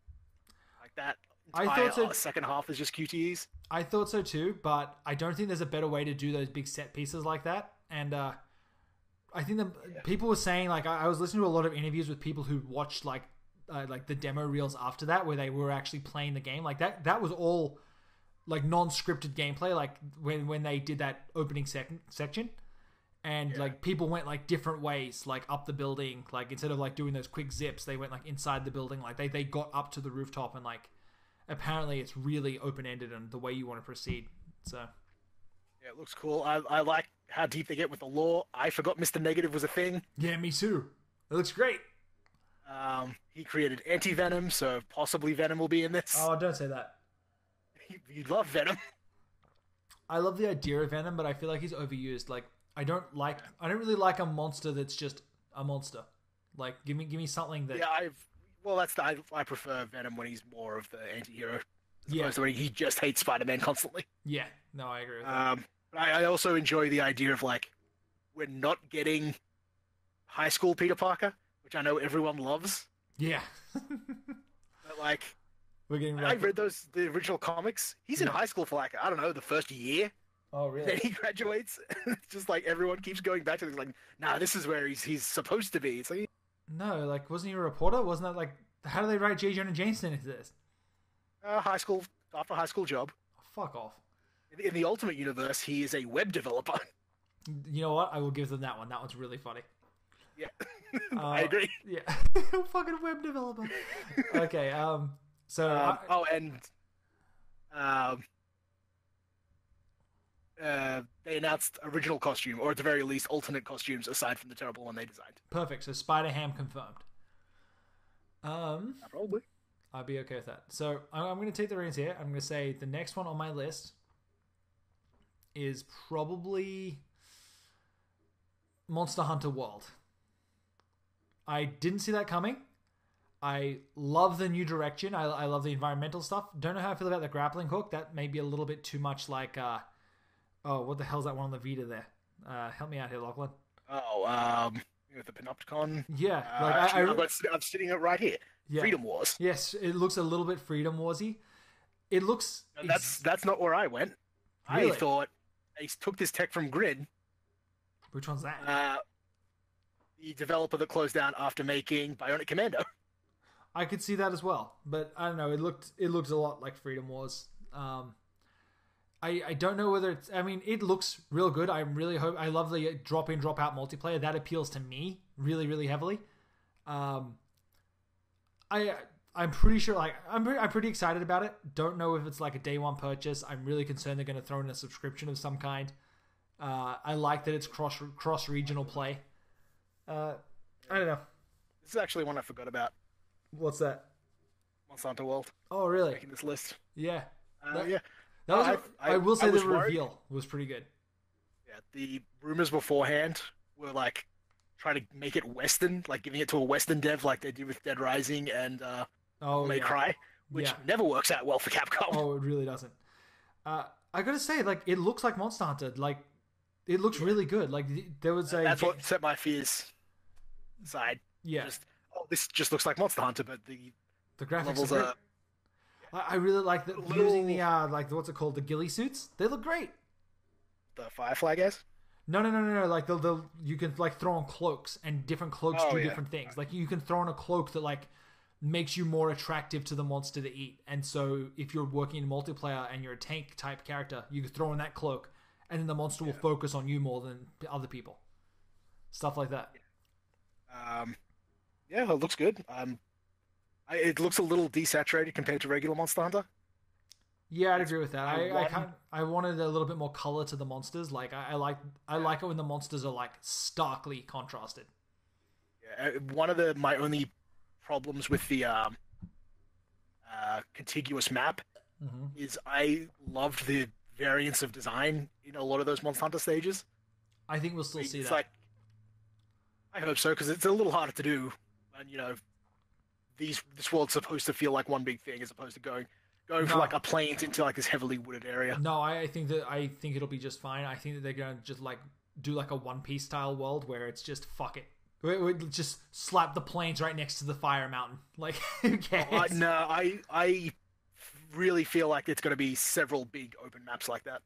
Like that. I thought so. Second half is just QTEs. I thought so too, but I don't think there's a better way to do those big set pieces like that. And I think people were saying, like, I was listening to a lot of interviews with people who watched like the demo reels after that, where they were actually playing the game. Like that was all like non-scripted gameplay. Like when they did that opening section, and like people went like different ways, like up the building. Like instead of like doing those quick zips, they went like inside the building. Like they got up to the rooftop, and like apparently it's really open-ended and the way you want to proceed. So yeah, it looks cool. I like how deep they get with the lore. I forgot Mr. Negative was a thing. Yeah, me too. It looks great. He created Anti-Venom, so possibly Venom will be in this. Oh, don't say that. You love Venom. I love the idea of Venom, but I feel like he's overused. Like I don't really like a monster that's just a monster. Like give me something that. Yeah, I prefer Venom when he's more of the anti-hero. As opposed to when he just hates Spider-Man constantly. Yeah, no, I agree with that. I also enjoy the idea of like we're not getting high school Peter Parker, which I know everyone loves. Yeah. But like we're getting I read the original comics. He's in high school for like, I don't know, the first year. Oh, really? Then he graduates. It's just like everyone keeps going back to it. Like, nah, this is where he's supposed to be. It's like, no, like wasn't he a reporter? Wasn't that like how do they write J. Jonah Jameson into this? High school job. Oh, fuck off. In the Ultimate Universe, he is a web developer. You know what? I will give them that one. That one's really funny. Yeah, I agree. Yeah, fucking web developer. Okay. They announced original costume, or at the very least, alternate costumes aside from the terrible one they designed. Perfect. So Spider-Ham confirmed. Probably. I'd be okay with that. So I'm going to take the reins here. I'm going to say the next one on my list is probably Monster Hunter World. I didn't see that coming. I love the new direction. I love the environmental stuff. Don't know how I feel about the grappling hook. That may be a little bit too much like... what the hell's that one on the Vita there? Help me out here, Lachlan. With the Panopticon. Yeah. I'm sitting it right here. Yeah. Freedom Wars. Yes, it looks a little bit Freedom Warsy. It looks... That's not where I went. Really? I thought they took this tech from Grid. Which one's that? The developer that closed down after making Bionic Commando. I could see that as well, but I don't know. It looked a lot like Freedom Wars. I don't know whether it's... I mean, it looks real good. I really hope... I love the drop-in, drop-out multiplayer. That appeals to me really, really heavily. I'm pretty sure... Like, I'm pretty excited about it. Don't know if it's like a day one purchase. I'm really concerned they're going to throw in a subscription of some kind. I like that it's cross-regional play. I don't know. This is actually one I forgot about. What's that? Monster Hunter World. Oh, really? Making this list. Yeah. Yeah. That was I will say the reveal was pretty good. Yeah, the rumors beforehand were like trying to make it Western, like giving it to a Western dev like they did with Dead Rising and May Cry, which never works out well for Capcom. Oh, it really doesn't. I gotta say, like, it looks like Monster Hunter. Like, it looks really good. Like, there was a... That's what set my fears aside. Yeah. This just looks like Monster Hunter, but the graphics levels are... I really like using the like what's it called, the ghillie suits. They look great. The Firefly guys? No. Like you can like throw on cloaks, and different cloaks do different things. Like you can throw on a cloak that like makes you more attractive to the monster to eat. And so if you're working in multiplayer and you're a tank type character, you can throw on that cloak, and then the monster will focus on you more than other people. Stuff like that. Yeah, it looks good. It looks a little desaturated compared to regular Monster Hunter. Yeah, I'd agree with that. I wanted a little bit more color to the monsters. Like I like it when the monsters are like starkly contrasted. Yeah, one of my only problems with the contiguous map is I loved the variance of design in a lot of those Monster Hunter stages. I think we'll still see that. Like, I hope so, because it's a little harder to do, and this world's supposed to feel like one big thing as opposed to going from like a plains into like this heavily wooded area. No, I think it'll be just fine. I think that they're gonna just like do like a One Piece style world where it's just fuck it. We just slap the plains right next to the fire mountain. Like who cares? No, I really feel like it's going to be several big open maps like that.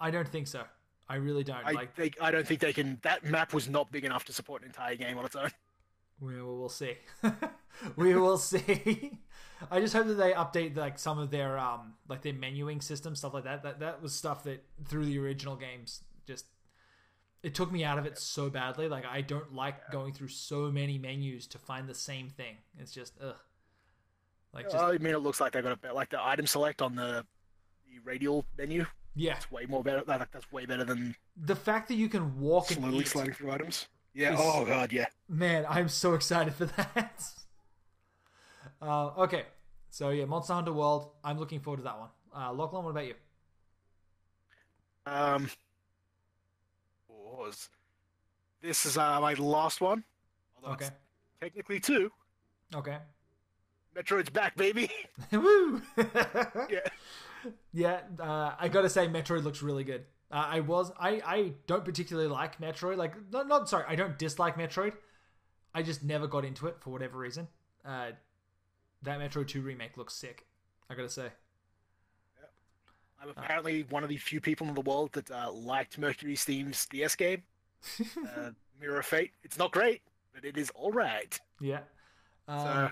I don't think so. I really don't. I don't think they can. That map was not big enough to support an entire game on its own. We'll see. We will see. I just hope that they update like some of their like their menuing system, stuff like that. That was stuff that through the original games just it took me out of it so badly. Like I don't like going through so many menus to find the same thing. It's just ugh. Like just, I mean, it looks like they got like the item select on the radial menu. Yeah, it's way more better. That's way better than the fact that you can walk slowly and sliding through items. Yeah. Oh god. Yeah. Man, I'm so excited for that. Okay, so yeah, Monster Hunter World. I'm looking forward to that one. Lachlan, what about you? This is my last one. Okay. It's technically two. Okay. Metroid's back, baby. Woo! Yeah. Yeah, I gotta say, Metroid looks really good. I don't particularly like Metroid. Like, not sorry, I don't dislike Metroid. I just never got into it for whatever reason. That Metroid 2 remake looks sick. I gotta say. Yeah. I'm apparently one of the few people in the world that liked Mercury Steam's DS game, Mirror of Fate. It's not great, but it is all right. Yeah. So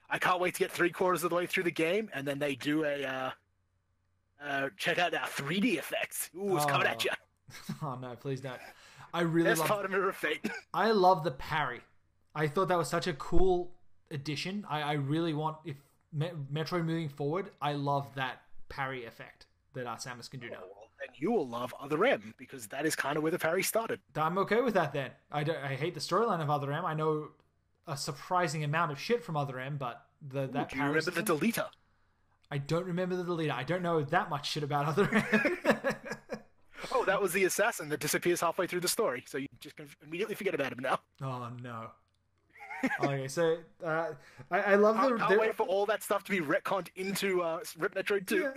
I can't wait to get 3/4 of the way through the game, and then they do a check out our 3D effects. Ooh, it's coming at you. Oh no, please don't. I really love part of Mirror of Fate. I love the parry. I thought that was such a cool addition. I really want, if Metroid moving forward, I love that parry effect that Samus can do now. Well, and you will love Other M, because that is kind of where the parry started. I'm okay with that then. I hate the storyline of Other M. I know a surprising amount of shit from Other M, but that do you remember system, the deleter? I don't remember the deleter. I don't know that much shit about Other M. Oh, that was the assassin that disappears halfway through the story, so you just can immediately forget about him now. Oh no. Okay, so I love the. Can't wait for all that stuff to be retconned into Rip Metroid 2. Yeah,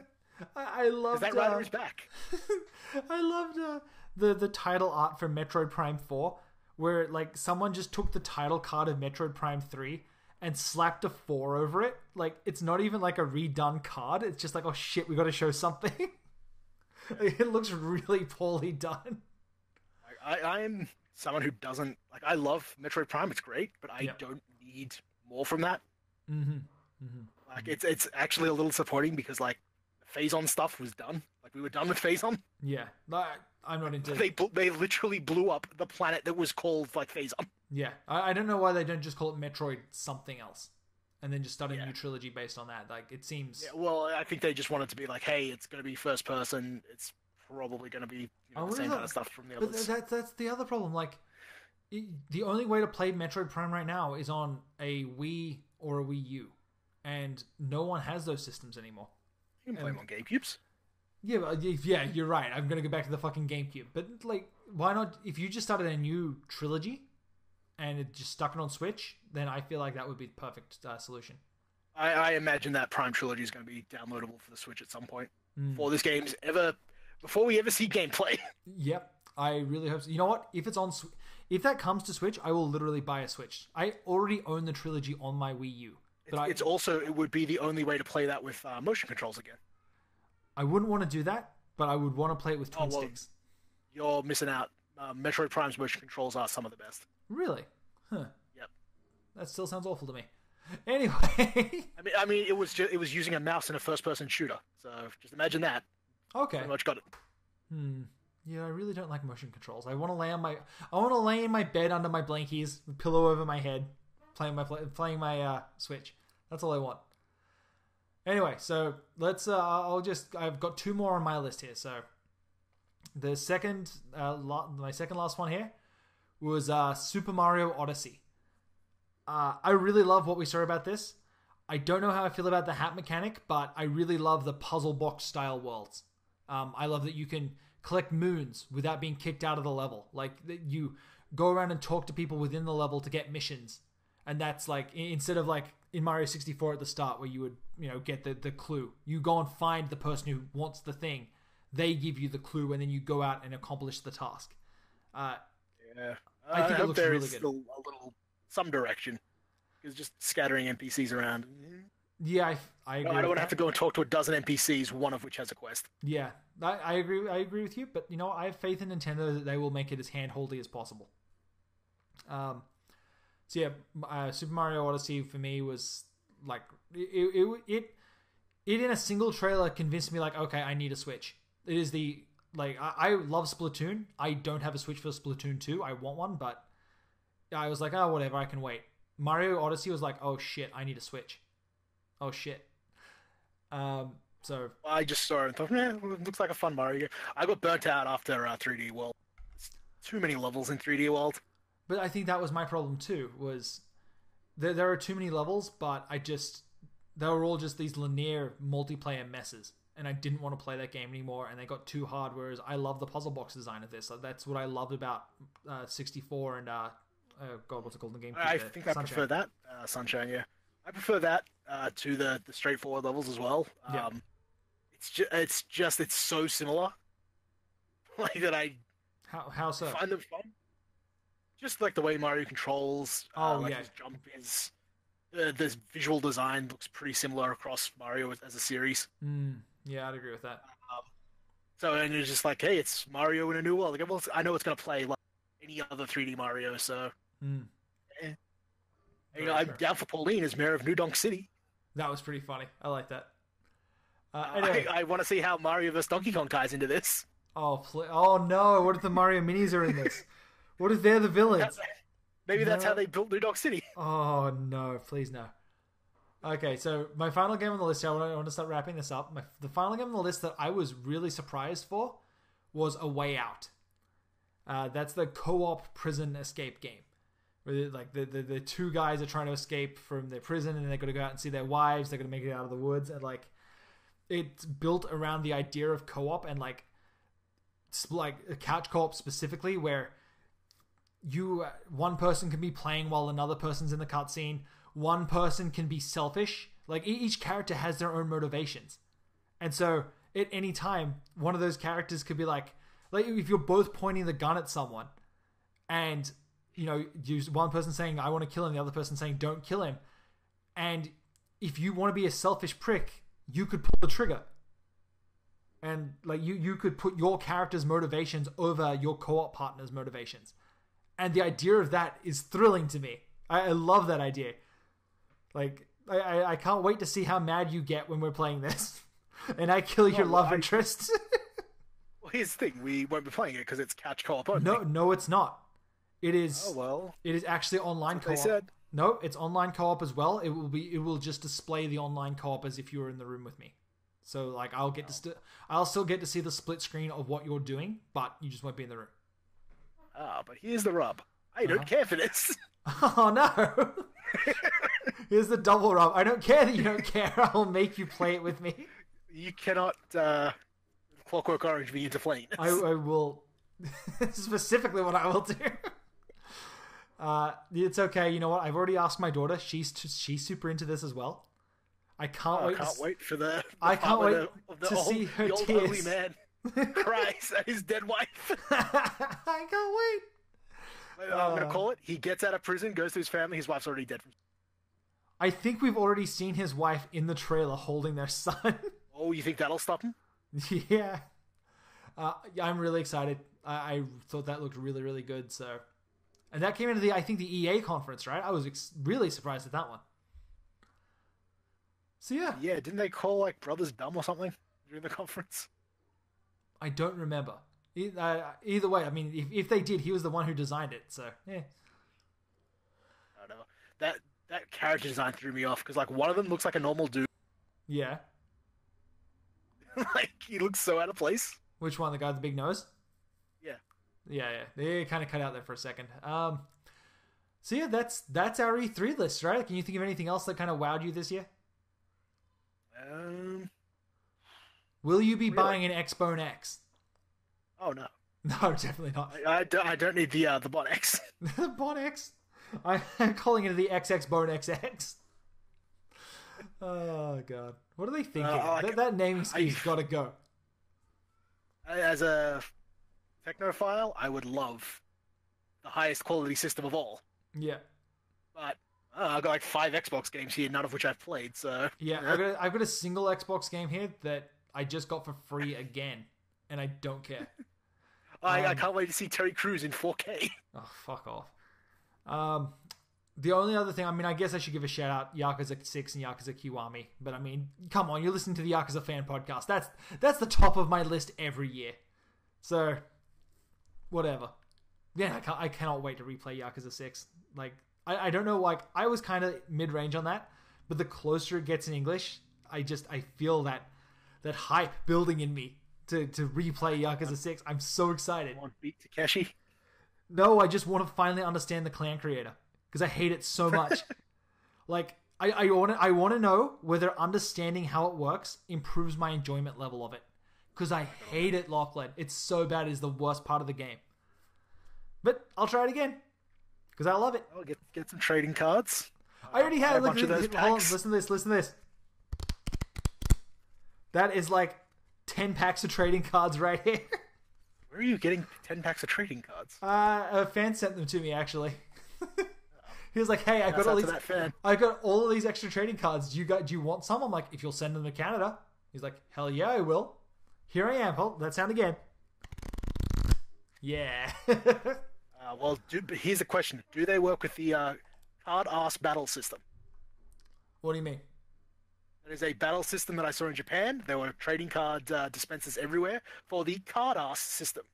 I love that rider is back. I loved the title art for Metroid Prime 4, where like someone just took the title card of Metroid Prime 3 and slapped a 4 over it. Like it's not even like a redone card. It's just like, oh shit, we got to show something. It looks really poorly done. I am someone who doesn't like. I love Metroid Prime; it's great, but I don't need more from that. Mm-hmm. Mm-hmm. Like it's actually a little disappointing because like Phazon stuff was done. Like we were done with Phazon. Yeah, I'm not into. They literally blew up the planet that was called like Phazon. Yeah, I don't know why they don't just call it Metroid something else, and then just start a new trilogy based on that. Like it seems. Yeah, well, I think they just wanted to be like, hey, it's going to be first person. It's probably going to be the same kind of stuff from the others. But that's the other problem. Like, the only way to play Metroid Prime right now is on a Wii or a Wii U, and no one has those systems anymore. You can play them on GameCubes. Yeah, you're right. I'm gonna go back to the fucking GameCube. But like, why not? If you just started a new trilogy and it just stuck it on Switch, then I feel like that would be the perfect solution. I imagine that Prime trilogy is going to be downloadable for the Switch at some point. Before we ever see gameplay. Yep, I really hope so. You know what? If that comes to Switch, I will literally buy a Switch. I already own the trilogy on my Wii U. But it would be the only way to play that with motion controls again. I wouldn't want to do that, but I would want to play it with twin sticks. You're missing out. Metroid Prime's motion controls are some of the best. Really? Huh. Yep. That still sounds awful to me. Anyway. I mean, it was using a mouse in a first-person shooter. So just imagine that. Okay. Pretty much got it. Yeah, I really don't like motion controls. I want to lay in my bed under my blankies, pillow over my head, playing my Switch. That's all I want. Anyway, so let's. I've got 2 more on my list here. So the my second last one here was Super Mario Odyssey. I really love what we saw about this. I don't know how I feel about the hat mechanic, but I really love the puzzle box style worlds. I love that you can collect moons without being kicked out of the level. Like you go around and talk to people within the level to get missions, and that's like instead of like in Mario 64 at the start where you would get the clue. You go and find the person who wants the thing. They give you the clue, and then you go out and accomplish the task. I think it looks really good. Still some direction. It's just scattering NPCs around. Yeah, I No, agree I don't with want to that. have to go and talk to a dozen NPCs, one of which has a quest. Yeah, I agree. I agree with you, but you know, I have faith in Nintendo that they will make it as handholdy as possible. Um, so yeah, Super Mario Odyssey for me was like it in a single trailer convinced me like, okay, I need a Switch. It is the like I love Splatoon. I don't have a Switch for Splatoon 2. I want one, but I was like, oh whatever, I can wait. Mario Odyssey was like, oh shit, I need a Switch. Oh shit. So I just saw it and thought, it looks like a fun Mario game. I got burnt out after 3D World. It's too many levels in 3D World. but I think that was my problem too. Was there are too many levels, but they were all just these linear multiplayer messes, and I didn't want to play that game anymore. And they got too hard. Whereas I love the puzzle box design of this. That's what I loved about 64 and God, what's it called in the game? I think I prefer that Sunshine. Yeah, I prefer that to the straightforward levels as well. Yeah. It's so similar, like that. I How so? find them fun. Just like the way Mario controls, Oh, yeah. his jump is. The visual design looks pretty similar across Mario as a series. Yeah, I'd agree with that. So, and it's just like, hey, it's Mario in a new world. Like, well, I know it's going to play like any other 3D Mario, so. Eh. You know, I'm down for Pauline as mayor of New Donk City. That was pretty funny. I like that. Anyway. I want to see how Mario vs. Donkey Kong ties into this. Oh no! What if the Mario Minis are in this? What if they're the villains? Maybe that's how they built New Donk City. Oh no! Please no. Okay, so my final game on the list here, I want to start wrapping this up. The final game on the list that I was really surprised for was A Way Out. That's the co-op prison escape game. Where like the two guys are trying to escape from their prison and they're going to go out and see their wives. They're going to make it out of the woods. And like it's built around the idea of co-op and like a couch co-op specifically where one person can be playing while another person's in the cutscene. One person can be selfish. Like each character has their own motivations. And so at any time, one of those characters could be like if you're both pointing the gun at someone and, you know, one person saying, I want to kill him, the other person saying, don't kill him. And if you want to be a selfish prick, you could pull the trigger. And like you could put your character's motivations over your co-op partner's motivations. And the idea of that is thrilling to me. I love that idea. Like, I can't wait to see how mad you get when we're playing this. And I kill your love interest. Well, here's the thing. We won't be playing it because it's couch co-op only. No, it's not. It is. Oh, well. It is actually online co-op. They said. No, it's online co-op as well. It will just display the online co-op as if you were in the room with me. So, like, I'll still get to see the split screen of what you're doing, but you just won't be in the room. But here's the rub. I don't care for this. Oh, no. Here's the double rub. I don't care that you don't care. I'll make you play it with me. You cannot Clockwork Orange me into playing this. I will. Specifically what I will do. It's okay. You know what? I've already asked my daughter. She's super into this as well. I can't wait. I can't wait for the I can't wait to old, see her the old tears. ugly man cries at his dead wife. I can't wait. I'm gonna call it. He gets out of prison, goes to his family. His wife's already dead. I think we've already seen his wife in the trailer holding their son. Oh, you think that'll stop him? Yeah. I'm really excited. I thought that looked really, really good. So, and that came into the EA conference, right? I was really surprised at that one. So yeah. Yeah, didn't they call like brothers dumb or something during the conference? I don't remember. Either way, I mean, if they did, he was the one who designed it. So yeah. I don't know. That character design threw me off because like one of them looks like a normal dude. Yeah. Like he looks so out of place. Which one? The guy with the big nose? Yeah. Yeah. They kind of cut out there for a second. So yeah, that's our E3 list, right? Can you think of anything else that kind of wowed you this year? Will you be buying an Xbone X? Oh no. No, definitely not. I don't need the Bot X. The Bot X? I'm calling it the XX Bone XX. Oh god, what are they thinking? That naming scheme's got to go. As a technophile, I would love the highest quality system of all. Yeah, but I've got like 5 Xbox games here, none of which I've played. So Yeah, I've got a single Xbox game here that I just got for free again, and I don't care. I can't wait to see Terry Crews in 4K. Oh, fuck off. The only other thing, I mean, I guess I should give a shout out Yakuza 6 and Yakuza Kiwami, but I mean, come on, you're listening to the Yakuza fan podcast. That's the top of my list every year. So, whatever. Yeah, I cannot wait to replay Yakuza 6. Like, I don't know, like, I was kind of mid-range on that, but the closer it gets in English, I feel that hype building in me to replay Yakuza 6. I'm so excited. Want beat Takeshi? No, I just want to finally understand the clan creator, because I hate it so much. Like, I want to know whether understanding how it works improves my enjoyment level of it, because I hate it, Lachlan. It's so bad. It's the worst part of the game. But I'll try it again, because I love it. I'll get some trading cards. I already had a bunch of those packs. Hold on, listen to this. That is like 10 packs of trading cards right here. Where are you getting 10 packs of trading cards? A fan sent them to me, actually. He was like, "Hey, I got all of these extra trading cards. Do you want some?" I'm like, "If you'll send them to Canada." He's like, "Hell yeah, I will." Here I am. Hold that sound again. Yeah. Well, but here's the question: do they work with the card-ass battle system? What do you mean? There is a battle system that I saw in Japan. There were trading card dispensers everywhere for the card-ass system.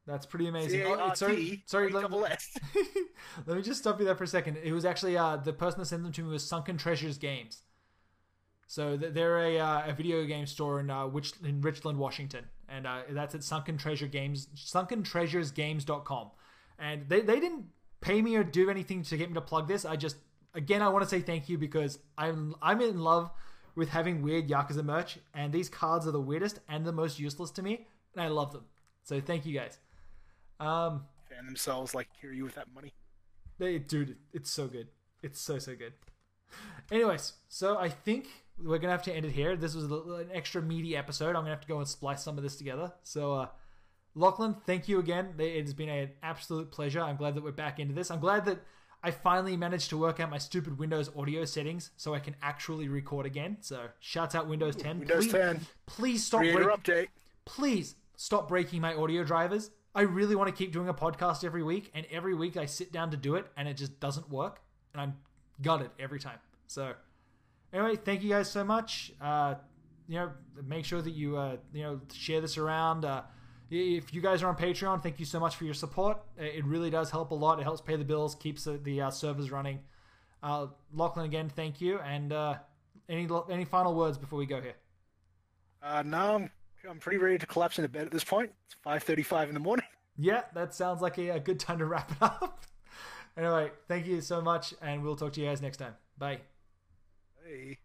That's pretty amazing. Sorry, let me just stop you there for a second. It was actually the person that sent them to me was Sunken Treasures Games. So they're a video game store in Richland, Washington, and that's at sunkentreasuresgames.com. And they didn't pay me or do anything to get me to plug this. I want to say thank you, because I'm in love with having weird Yakuza merch, and these cards are the weirdest and the most useless to me, and I love them. So thank you guys. Fan themselves like Kiryu with that money. Dude, it's so good. It's so good. Anyways, so I think we're gonna have to end it here. This was an extra meaty episode. I'm gonna have to go and splice some of this together. So, Lachlan, thank you again. It has been an absolute pleasure. I'm glad that we're back into this. I'm glad that I finally managed to work out my stupid Windows audio settings so I can actually record again. So, shouts out Windows 10. Windows 10. Please stop. Update. Please stop breaking my audio drivers. I really want to keep doing a podcast every week, and every week I sit down to do it, and it just doesn't work, and I'm gutted every time. So, anyway, thank you guys so much. Make sure that you share this around. If you guys are on Patreon, thank you so much for your support. It really does help a lot. It helps pay the bills, keeps the servers running. Lachlan, again, thank you. And any final words before we go here? No, I'm pretty ready to collapse into bed at this point. It's 5:35 in the morning. Yeah, that sounds like a good time to wrap it up. Anyway, thank you so much, and we'll talk to you guys next time. Bye. Hey.